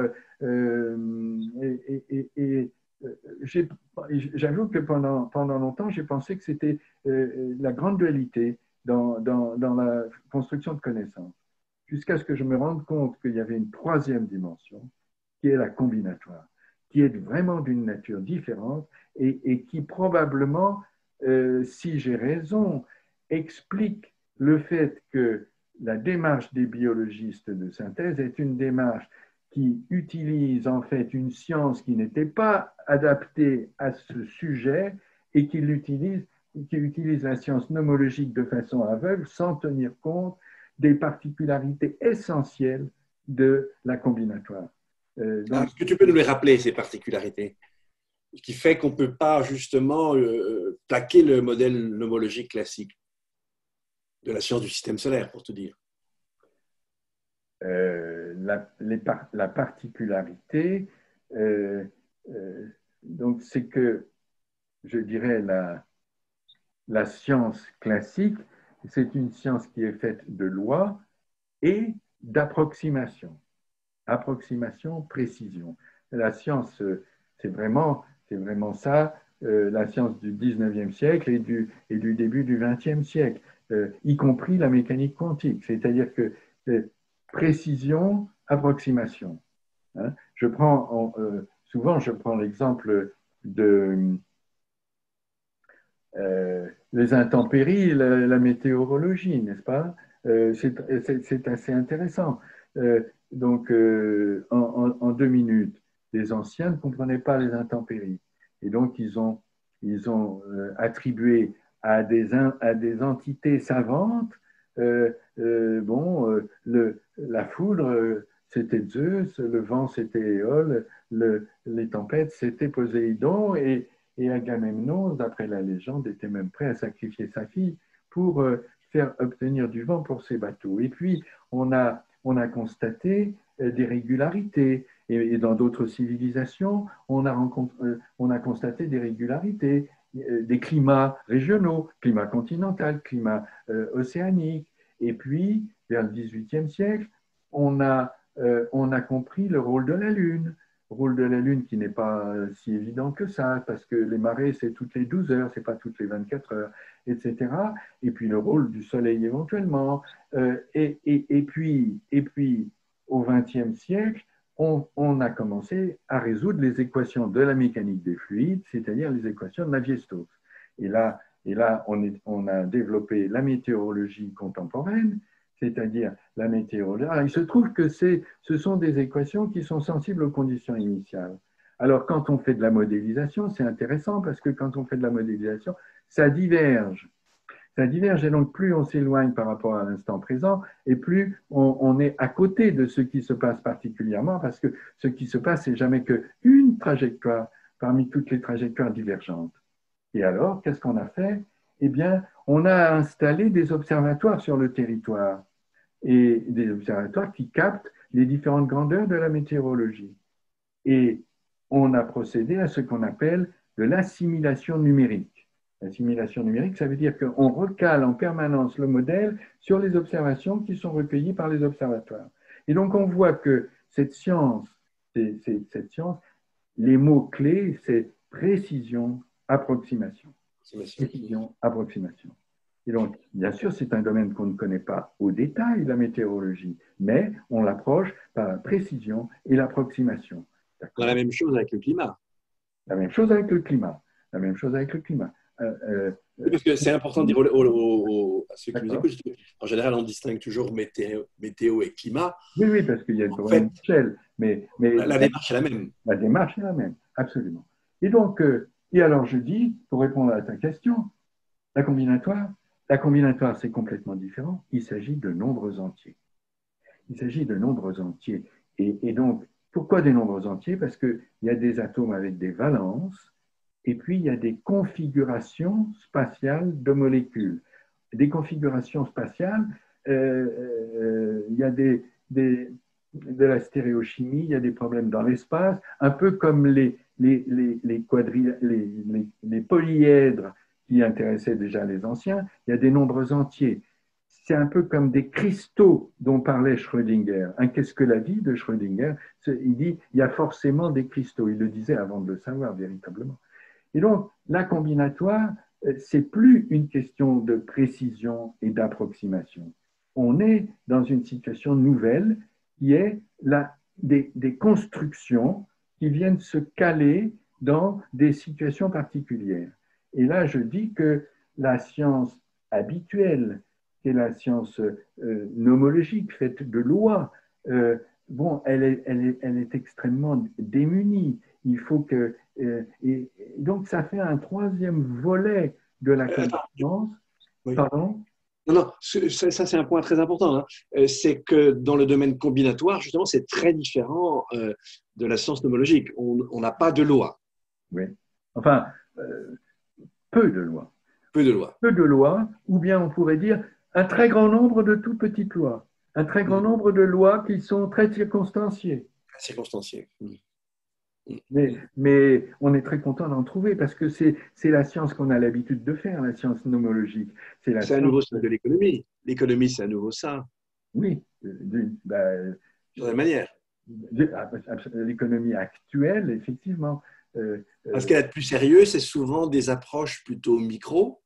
B: J'avoue que pendant longtemps, j'ai pensé que c'était la grande dualité dans la construction de connaissances, jusqu'à ce que je me rende compte qu'il y avait une troisième dimension, qui est la combinatoire, qui est vraiment d'une nature différente et qui probablement, si j'ai raison, explique le fait que la démarche des biologistes de synthèse est une démarche qui utilise en fait une science qui n'était pas adaptée à ce sujet et qui utilise la science nomologique de façon aveugle sans tenir compte des particularités essentielles de la combinatoire.
A: Est-ce que tu peux nous les rappeler, ces particularités? Ce qui fait qu'on ne peut pas justement plaquer le modèle nomologique classique de la science du système solaire, pour te dire.
B: La particularité, donc c'est que, je dirais, la science classique, c'est une science qui est faite de lois et d'approximations. Approximation, précision. La science, c'est vraiment ça, la science du 19e siècle et du début du 20e siècle, y compris la mécanique quantique. C'est-à-dire que précision, approximation. Hein. Souvent, je prends l'exemple de les intempéries, la météorologie, n'est-ce pas? C'est assez intéressant. Donc, en 2 minutes, les anciens ne comprenaient pas les intempéries. Et donc, ils ont attribué à des entités savantes, la foudre, c'était Zeus, le vent, c'était Éole, les tempêtes, c'était Poséidon, et Agamemnon, d'après la légende, était même prêt à sacrifier sa fille pour faire obtenir du vent pour ses bateaux. Et puis, on a constaté des régularités. Et dans d'autres civilisations, on a constaté des régularités, des climats régionaux, climat continental, climat océanique. Et puis, vers le XVIIIe siècle, on a compris le rôle de la Lune. Rôle de la Lune qui n'est pas si évident que ça, parce que les marées, c'est toutes les 12 heures, c'est pas toutes les 24 heures, etc. Et puis le rôle du Soleil éventuellement. Et puis, au XXe siècle, on a commencé à résoudre les équations de la mécanique des fluides, c'est-à-dire les équations de Navier-Stokes. Et là, on a développé la météorologie contemporaine, c'est-à-dire la météorologie. Alors, il se trouve que ce sont des équations qui sont sensibles aux conditions initiales. Alors, quand on fait de la modélisation, c'est intéressant parce que quand on fait de la modélisation, ça diverge. Ça diverge et donc plus on s'éloigne par rapport à l'instant présent et plus on est à côté de ce qui se passe particulièrement parce que ce qui se passe, c'est jamais qu'une trajectoire parmi toutes les trajectoires divergentes. Et alors, qu'est-ce qu'on a fait? Eh bien, on a installé des observatoires sur le territoire et des observatoires qui captent les différentes grandeurs de la météorologie. Et on a procédé à ce qu'on appelle de l'assimilation numérique. L'assimilation numérique, ça veut dire qu'on recale en permanence le modèle sur les observations qui sont recueillies par les observatoires. Et donc, on voit que cette science, les mots-clés, c'est précision, approximation. Précision, approximation. Et donc, bien sûr, c'est un domaine qu'on ne connaît pas au détail, la météorologie, mais on l'approche par la précision et l'approximation.
A: La même chose avec le climat.
B: La même chose avec le climat. La même chose avec le climat.
A: Parce que c'est important de dire à ceux qui nous écoutent, en général, on distingue toujours météo et climat.
B: Oui, oui, parce qu'il y a une problème d'échelle. Mais
A: la démarche est la même.
B: La démarche est la même, absolument. Et donc, et alors je dis, pour répondre à ta question, la combinatoire, c'est complètement différent. Il s'agit de nombres entiers. Il s'agit de nombres entiers. Et donc, pourquoi des nombres entiers? Parce qu'il y a des atomes avec des valences, et puis il y a des configurations spatiales de molécules. Des configurations spatiales, il y a de la stéréochimie, il y a des problèmes dans l'espace, un peu comme les polyèdres qui intéressaient déjà les anciens, il y a des nombres entiers. C'est un peu comme des cristaux dont parlait Schrödinger. Qu'est-ce que la vie de Schrödinger? Il dit, il y a forcément des cristaux. Il le disait avant de le savoir véritablement. Et donc, la combinatoire, c'est plus une question de précision et d'approximation. On est dans une situation nouvelle qui est des constructions qui viennent se caler dans des situations particulières. Et là, je dis que la science habituelle, qui est la science nomologique, faite de lois, bon, elle est extrêmement démunie. Il faut que... et donc, ça fait un troisième volet de la connaissance.
A: Oui.
B: Pardon?
A: Non, ça c'est un point très important. Hein. C'est que dans le domaine combinatoire, justement, c'est très différent de la science nomologique. On n'a pas de loi.
B: Oui. Enfin, peu de lois.
A: Peu de lois.
B: Peu de lois, ou bien on pourrait dire un très grand nombre de toutes petites lois. Un très grand nombre de lois qui sont très circonstanciées.
A: Circonstanciées.
B: Mais on est très content d'en trouver parce que c'est la science qu'on a l'habitude de faire, la science nomologique.
A: C'est un nouveau style de l'économie. L'économie, c'est à nouveau ça.
B: Oui.
A: De la manière.
B: L'économie actuelle, effectivement.
A: Ce qu'elle a de plus sérieux, c'est souvent des approches plutôt micro.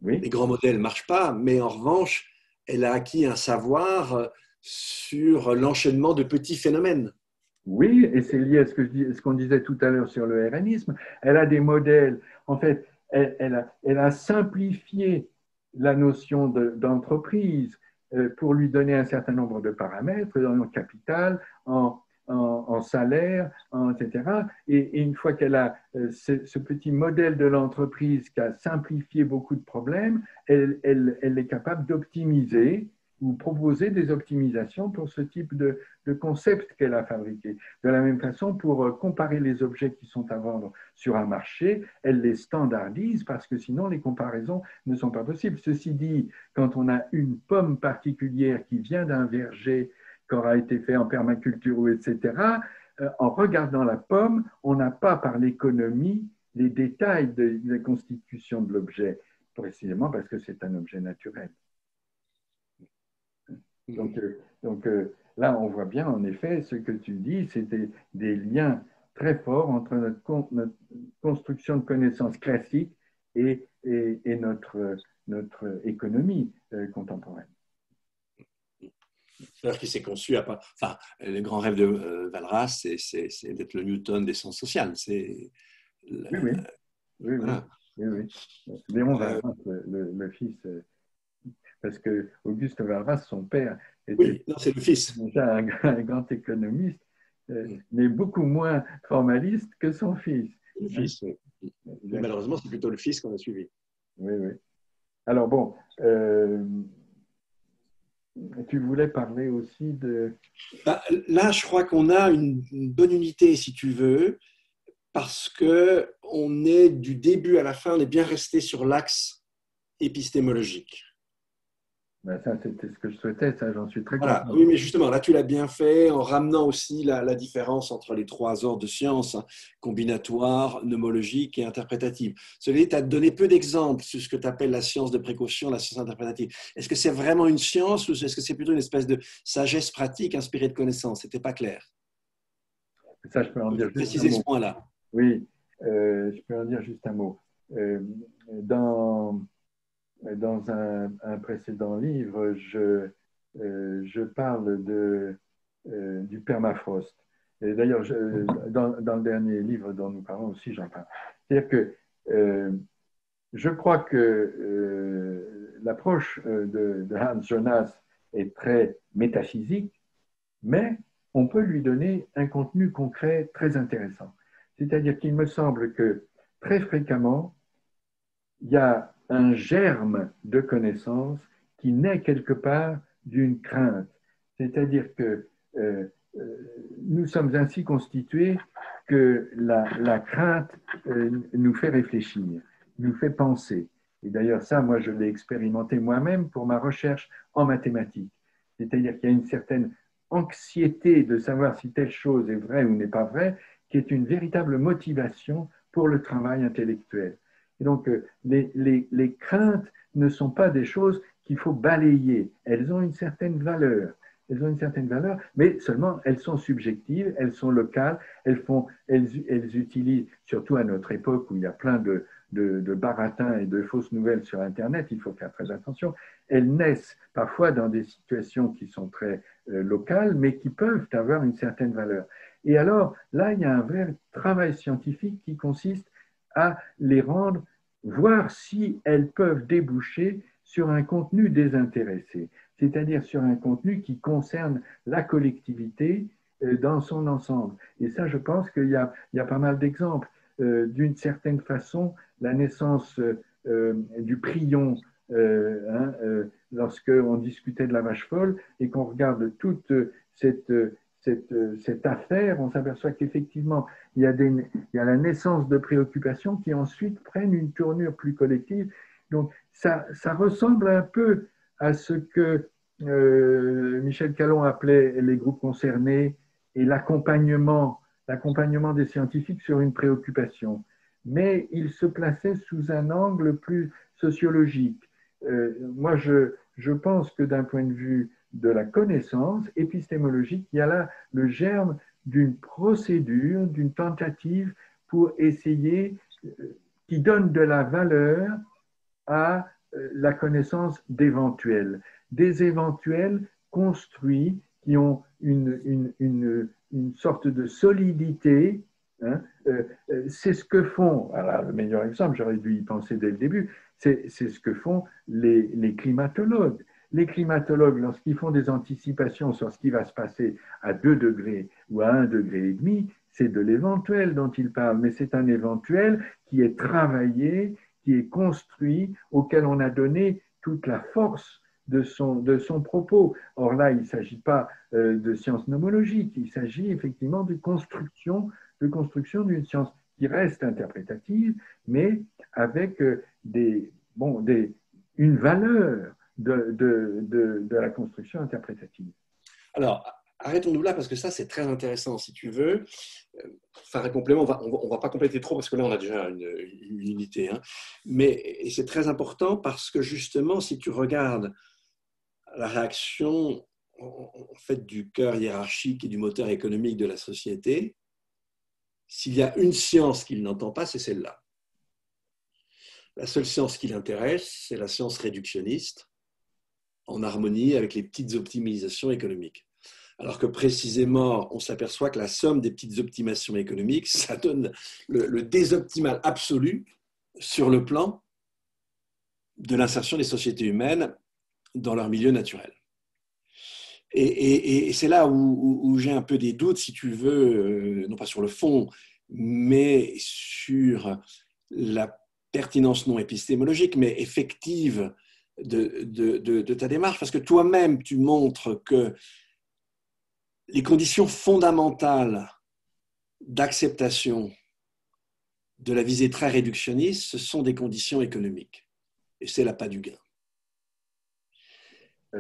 B: Oui.
A: Les grands modèles ne marchent pas, mais en revanche, elle a acquis un savoir sur l'enchaînement de petits phénomènes.
B: Oui, et c'est lié à ce qu'on disait tout à l'heure sur le RNisme. Elle a des modèles. En fait, elle a simplifié la notion d'entreprise pour lui donner un certain nombre de paramètres en capital, en salaire, etc. Et une fois qu'elle a ce petit modèle de l'entreprise qui a simplifié beaucoup de problèmes, elle est capable d'optimiser ou proposer des optimisations pour ce type de concept qu'elle a fabriqué. De la même façon, pour comparer les objets qui sont à vendre sur un marché, elle les standardise parce que sinon les comparaisons ne sont pas possibles. Ceci dit, quand on a une pomme particulière qui vient d'un verger qui aura été fait en permaculture, etc., en regardant la pomme, on n'a pas par l'économie les détails de la constitution de l'objet, précisément parce que c'est un objet naturel. Donc là, on voit bien, en effet, ce que tu dis, c'est des liens très forts entre notre construction de connaissances classiques et notre économie contemporaine.
A: C'est-à-dire qu'il s'est conçu enfin, le grand rêve de Walras, c'est d'être le Newton des sciences sociales.
B: Oui. Léon Walras, le fils... Parce que Auguste Walras, son père, était
A: c'est le fils.
B: déjà un grand économiste mais beaucoup moins formaliste que son fils.
A: Le fils, oui. Mais malheureusement, c'est plutôt le fils qu'on a suivi.
B: Oui, oui. Alors bon, tu voulais parler aussi de...
A: Là, je crois qu'on a une bonne unité, si tu veux, parce qu'on est du début à la fin, on est bien resté sur l'axe épistémologique.
B: Ben ça, c'était ce que je souhaitais, ça, j'en suis très
A: Voilà,
B: content.
A: oui, mais justement, là, tu l'as bien fait en ramenant aussi la différence entre les trois ordres de sciences, hein, combinatoire, nomologique et interprétative. Cela dit, tu as donné peu d'exemples sur ce que tu appelles la science de précaution, la science interprétative. Est-ce que c'est vraiment une science ou est-ce que c'est plutôt une espèce de sagesse pratique inspirée de connaissances? Ce n'était pas clair.
B: Ça, je peux en dire
A: Peux-tu
B: juste un
A: préciser ce
B: mot.
A: point-là?
B: Oui, je peux en dire juste un mot. Dans un précédent livre, je parle du permafrost. Et d'ailleurs, dans le dernier livre dont nous parlons aussi, j'en parle. C'est-à-dire que je crois que l'approche de Hans Jonas est très métaphysique, mais on peut lui donner un contenu concret très intéressant. C'est-à-dire qu'il me semble que très fréquemment, il y a un germe de connaissance qui naît quelque part d'une crainte. C'est-à-dire que nous sommes ainsi constitués que la crainte nous fait réfléchir, nous fait penser. Et d'ailleurs, ça, moi, je l'ai expérimenté moi-même pour ma recherche en mathématiques. C'est-à-dire qu'il y a une certaine anxiété de savoir si telle chose est vraie ou n'est pas vraie, qui est une véritable motivation pour le travail intellectuel. Et donc, les craintes ne sont pas des choses qu'il faut balayer. Elles ont une certaine valeur. Elles ont une certaine valeur, mais seulement elles sont subjectives, elles sont locales, elles utilisent, surtout à notre époque où il y a plein de baratins et de fausses nouvelles sur Internet, il faut faire très attention, elles naissent parfois dans des situations qui sont très locales, mais qui peuvent avoir une certaine valeur. Et alors, là, il y a un vrai travail scientifique qui consiste à les rendre, voir si elles peuvent déboucher sur un contenu désintéressé, c'est-à-dire sur un contenu qui concerne la collectivité dans son ensemble. Et ça, je pense qu'il y a pas mal d'exemples. D'une certaine façon, la naissance du prion, lorsqu'on discutait de la vache folle et qu'on regarde toute cette affaire, on s'aperçoit qu'effectivement, il y a la naissance de préoccupations qui ensuite prennent une tournure plus collective. Donc, ça ressemble un peu à ce que Michel Callon appelait les groupes concernés et l'accompagnement des scientifiques sur une préoccupation. Mais il se plaçait sous un angle plus sociologique. Moi, je pense que d'un point de vue de la connaissance épistémologique, il y a là le germe d'une procédure, d'une tentative pour essayer, qui donne de la valeur à la connaissance d'éventuels, des éventuels construits qui ont une sorte de solidité. Hein. C'est ce que font, alors le meilleur exemple, j'aurais dû y penser dès le début, c'est ce que font les climatologues. Les climatologues, lorsqu'ils font des anticipations sur ce qui va se passer à 2 degrés ou à 1,5 degré, c'est de l'éventuel dont ils parlent, mais c'est un éventuel qui est travaillé, qui est construit, auquel on a donné toute la force de son propos. Or là, il ne s'agit pas de science nomologique, il s'agit effectivement de construction d'une science qui reste interprétative, mais avec une valeur de la construction interprétative.
A: Alors, arrêtons-nous là parce que ça, c'est très intéressant. Si tu veux, faire un complément, on va pas compléter trop parce que là, on a déjà une unité. Hein. Et c'est très important parce que justement, si tu regardes la réaction en fait du cœur hiérarchique et du moteur économique de la société, s'il y a une science qu'il n'entend pas, c'est celle-là. La seule science qui l'intéresse, c'est la science réductionniste, en harmonie avec les petites optimisations économiques. Alors que précisément, on s'aperçoit que la somme des petites optimisations économiques, ça donne le désoptimal absolu sur le plan de l'insertion des sociétés humaines dans leur milieu naturel. Et c'est là où j'ai un peu des doutes, si tu veux, non pas sur le fond, mais sur la pertinence non épistémologique, mais effective de ta démarche, parce que toi-même, tu montres que les conditions fondamentales d'acceptation de la visée très réductionniste, ce sont des conditions économiques. Et c'est l'appât du gain.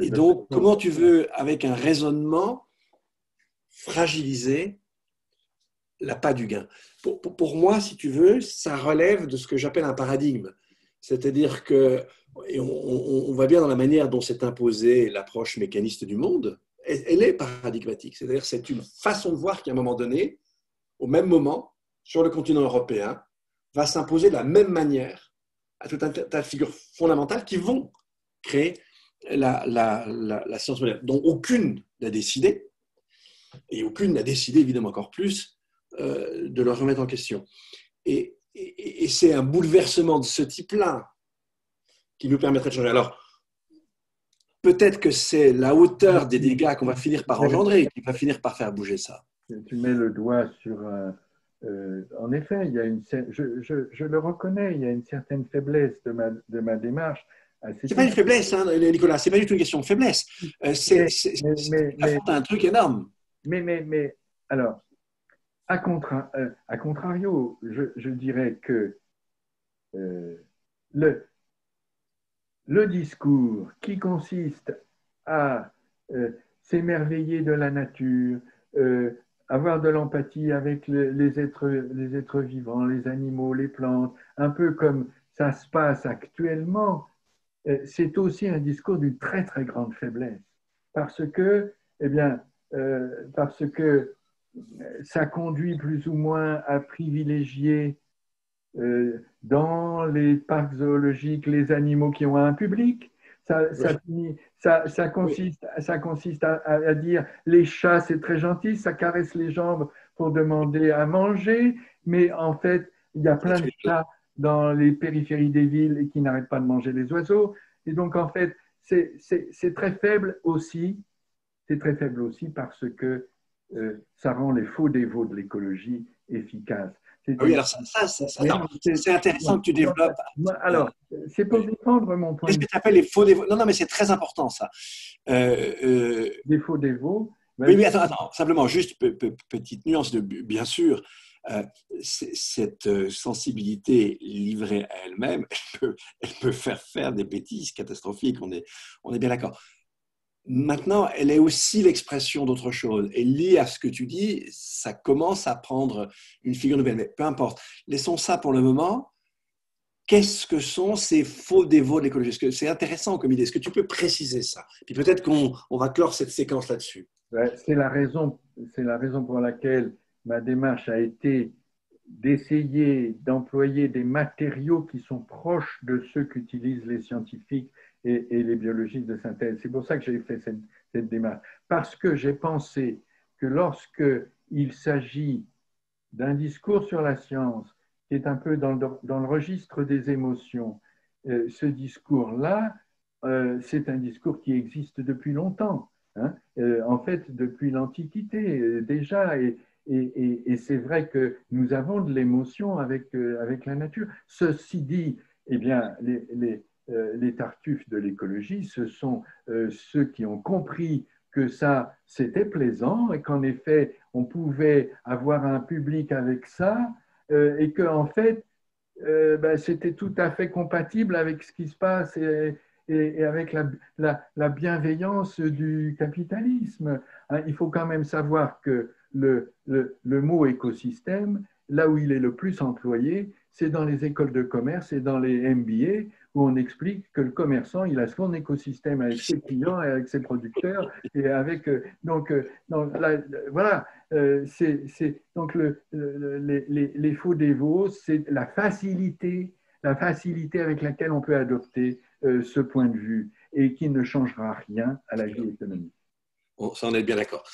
A: Et donc, comment tu veux, avec un raisonnement, fragiliser l'appât du gain? Pour moi, si tu veux, ça relève de ce que j'appelle un paradigme. C'est-à-dire que, et on voit bien dans la manière dont s'est imposée l'approche mécaniste du monde, elle est paradigmatique. C'est-à-dire que c'est une façon de voir qu'à un moment donné, au même moment, sur le continent européen, va s'imposer de la même manière à tout un tas de figures fondamentales qui vont créer la science moderne, dont aucune n'a décidé, et aucune n'a décidé, évidemment encore plus, de le remettre en question. Et c'est un bouleversement de ce type-là qui nous permettrait de changer. Alors, peut-être que c'est la hauteur des dégâts qu'on va finir par engendrer qui va finir par faire bouger ça.
B: Tu mets le doigt sur... en effet, il y a je le reconnais, il y a une certaine faiblesse de ma démarche.
A: Ce n'est pas une faiblesse, hein, Nicolas, ce n'est pas du tout une question de faiblesse. C'est un truc énorme.
B: Mais alors, à contrario, je dirais que le discours qui consiste à s'émerveiller de la nature, avoir de l'empathie avec les êtres vivants, les animaux, les plantes, un peu comme ça se passe actuellement, c'est aussi un discours d'une très très grande faiblesse, parce que, parce que ça conduit plus ou moins à privilégier dans les parcs zoologiques les animaux qui ont un public. Ça consiste à dire les chats, c'est très gentil, ça caresse les jambes pour demander à manger, mais en fait, il y a plein de chats dans les périphéries des villes et qui n'arrêtent pas de manger les oiseaux. Et donc, en fait, c'est très faible aussi. C'est très faible aussi parce que ça rend les faux dévots de l'écologie efficaces.
A: Oui, alors c'est intéressant que tu développes.
B: Alors, c'est pour défendre mon point de vue.
A: Qu'est-ce que tu appelles les faux dévots? Non, mais c'est très important, ça.
B: Des faux dévots.
A: Oui, mais attends, simplement, juste petite nuance, bien sûr, cette sensibilité livrée à elle-même, elle peut faire des bêtises catastrophiques, on est bien d'accord. Maintenant, elle est aussi l'expression d'autre chose. Et lié à ce que tu dis, ça commence à prendre une figure nouvelle. Mais peu importe. Laissons ça pour le moment. Qu'est-ce que sont ces faux dévots de l'écologie? C'est intéressant comme idée. Est-ce que tu peux préciser ça? Puis peut-être qu'on va clore cette séquence là-dessus.
B: C'est la raison pour laquelle ma démarche a été d'essayer d'employer des matériaux qui sont proches de ceux qu'utilisent les scientifiques et les biologistes de synthèse. C'est pour ça que j'ai fait cette démarche. Parce que j'ai pensé que lorsqu'il s'agit d'un discours sur la science qui est un peu dans le registre des émotions, ce discours-là, c'est un discours qui existe depuis longtemps. Hein, en fait, depuis l'Antiquité déjà, et c'est vrai que nous avons de l'émotion avec la nature. Ceci dit, eh bien, les tartuffes de l'écologie, ce sont ceux qui ont compris que ça, c'était plaisant et qu'en effet, on pouvait avoir un public avec ça et qu'en fait, c'était tout à fait compatible avec ce qui se passe et avec la bienveillance du capitalisme. Hein, il faut quand même savoir que le mot écosystème, là où il est le plus employé, c'est dans les écoles de commerce et dans les MBA, où on explique que le commerçant, il a son écosystème avec ses clients et avec ses producteurs. Et avec, donc voilà, donc les faux dévots, c'est la facilité avec laquelle on peut adopter ce point de vue et qui ne changera rien à la vie économique.
A: Ça, on est bien d'accord.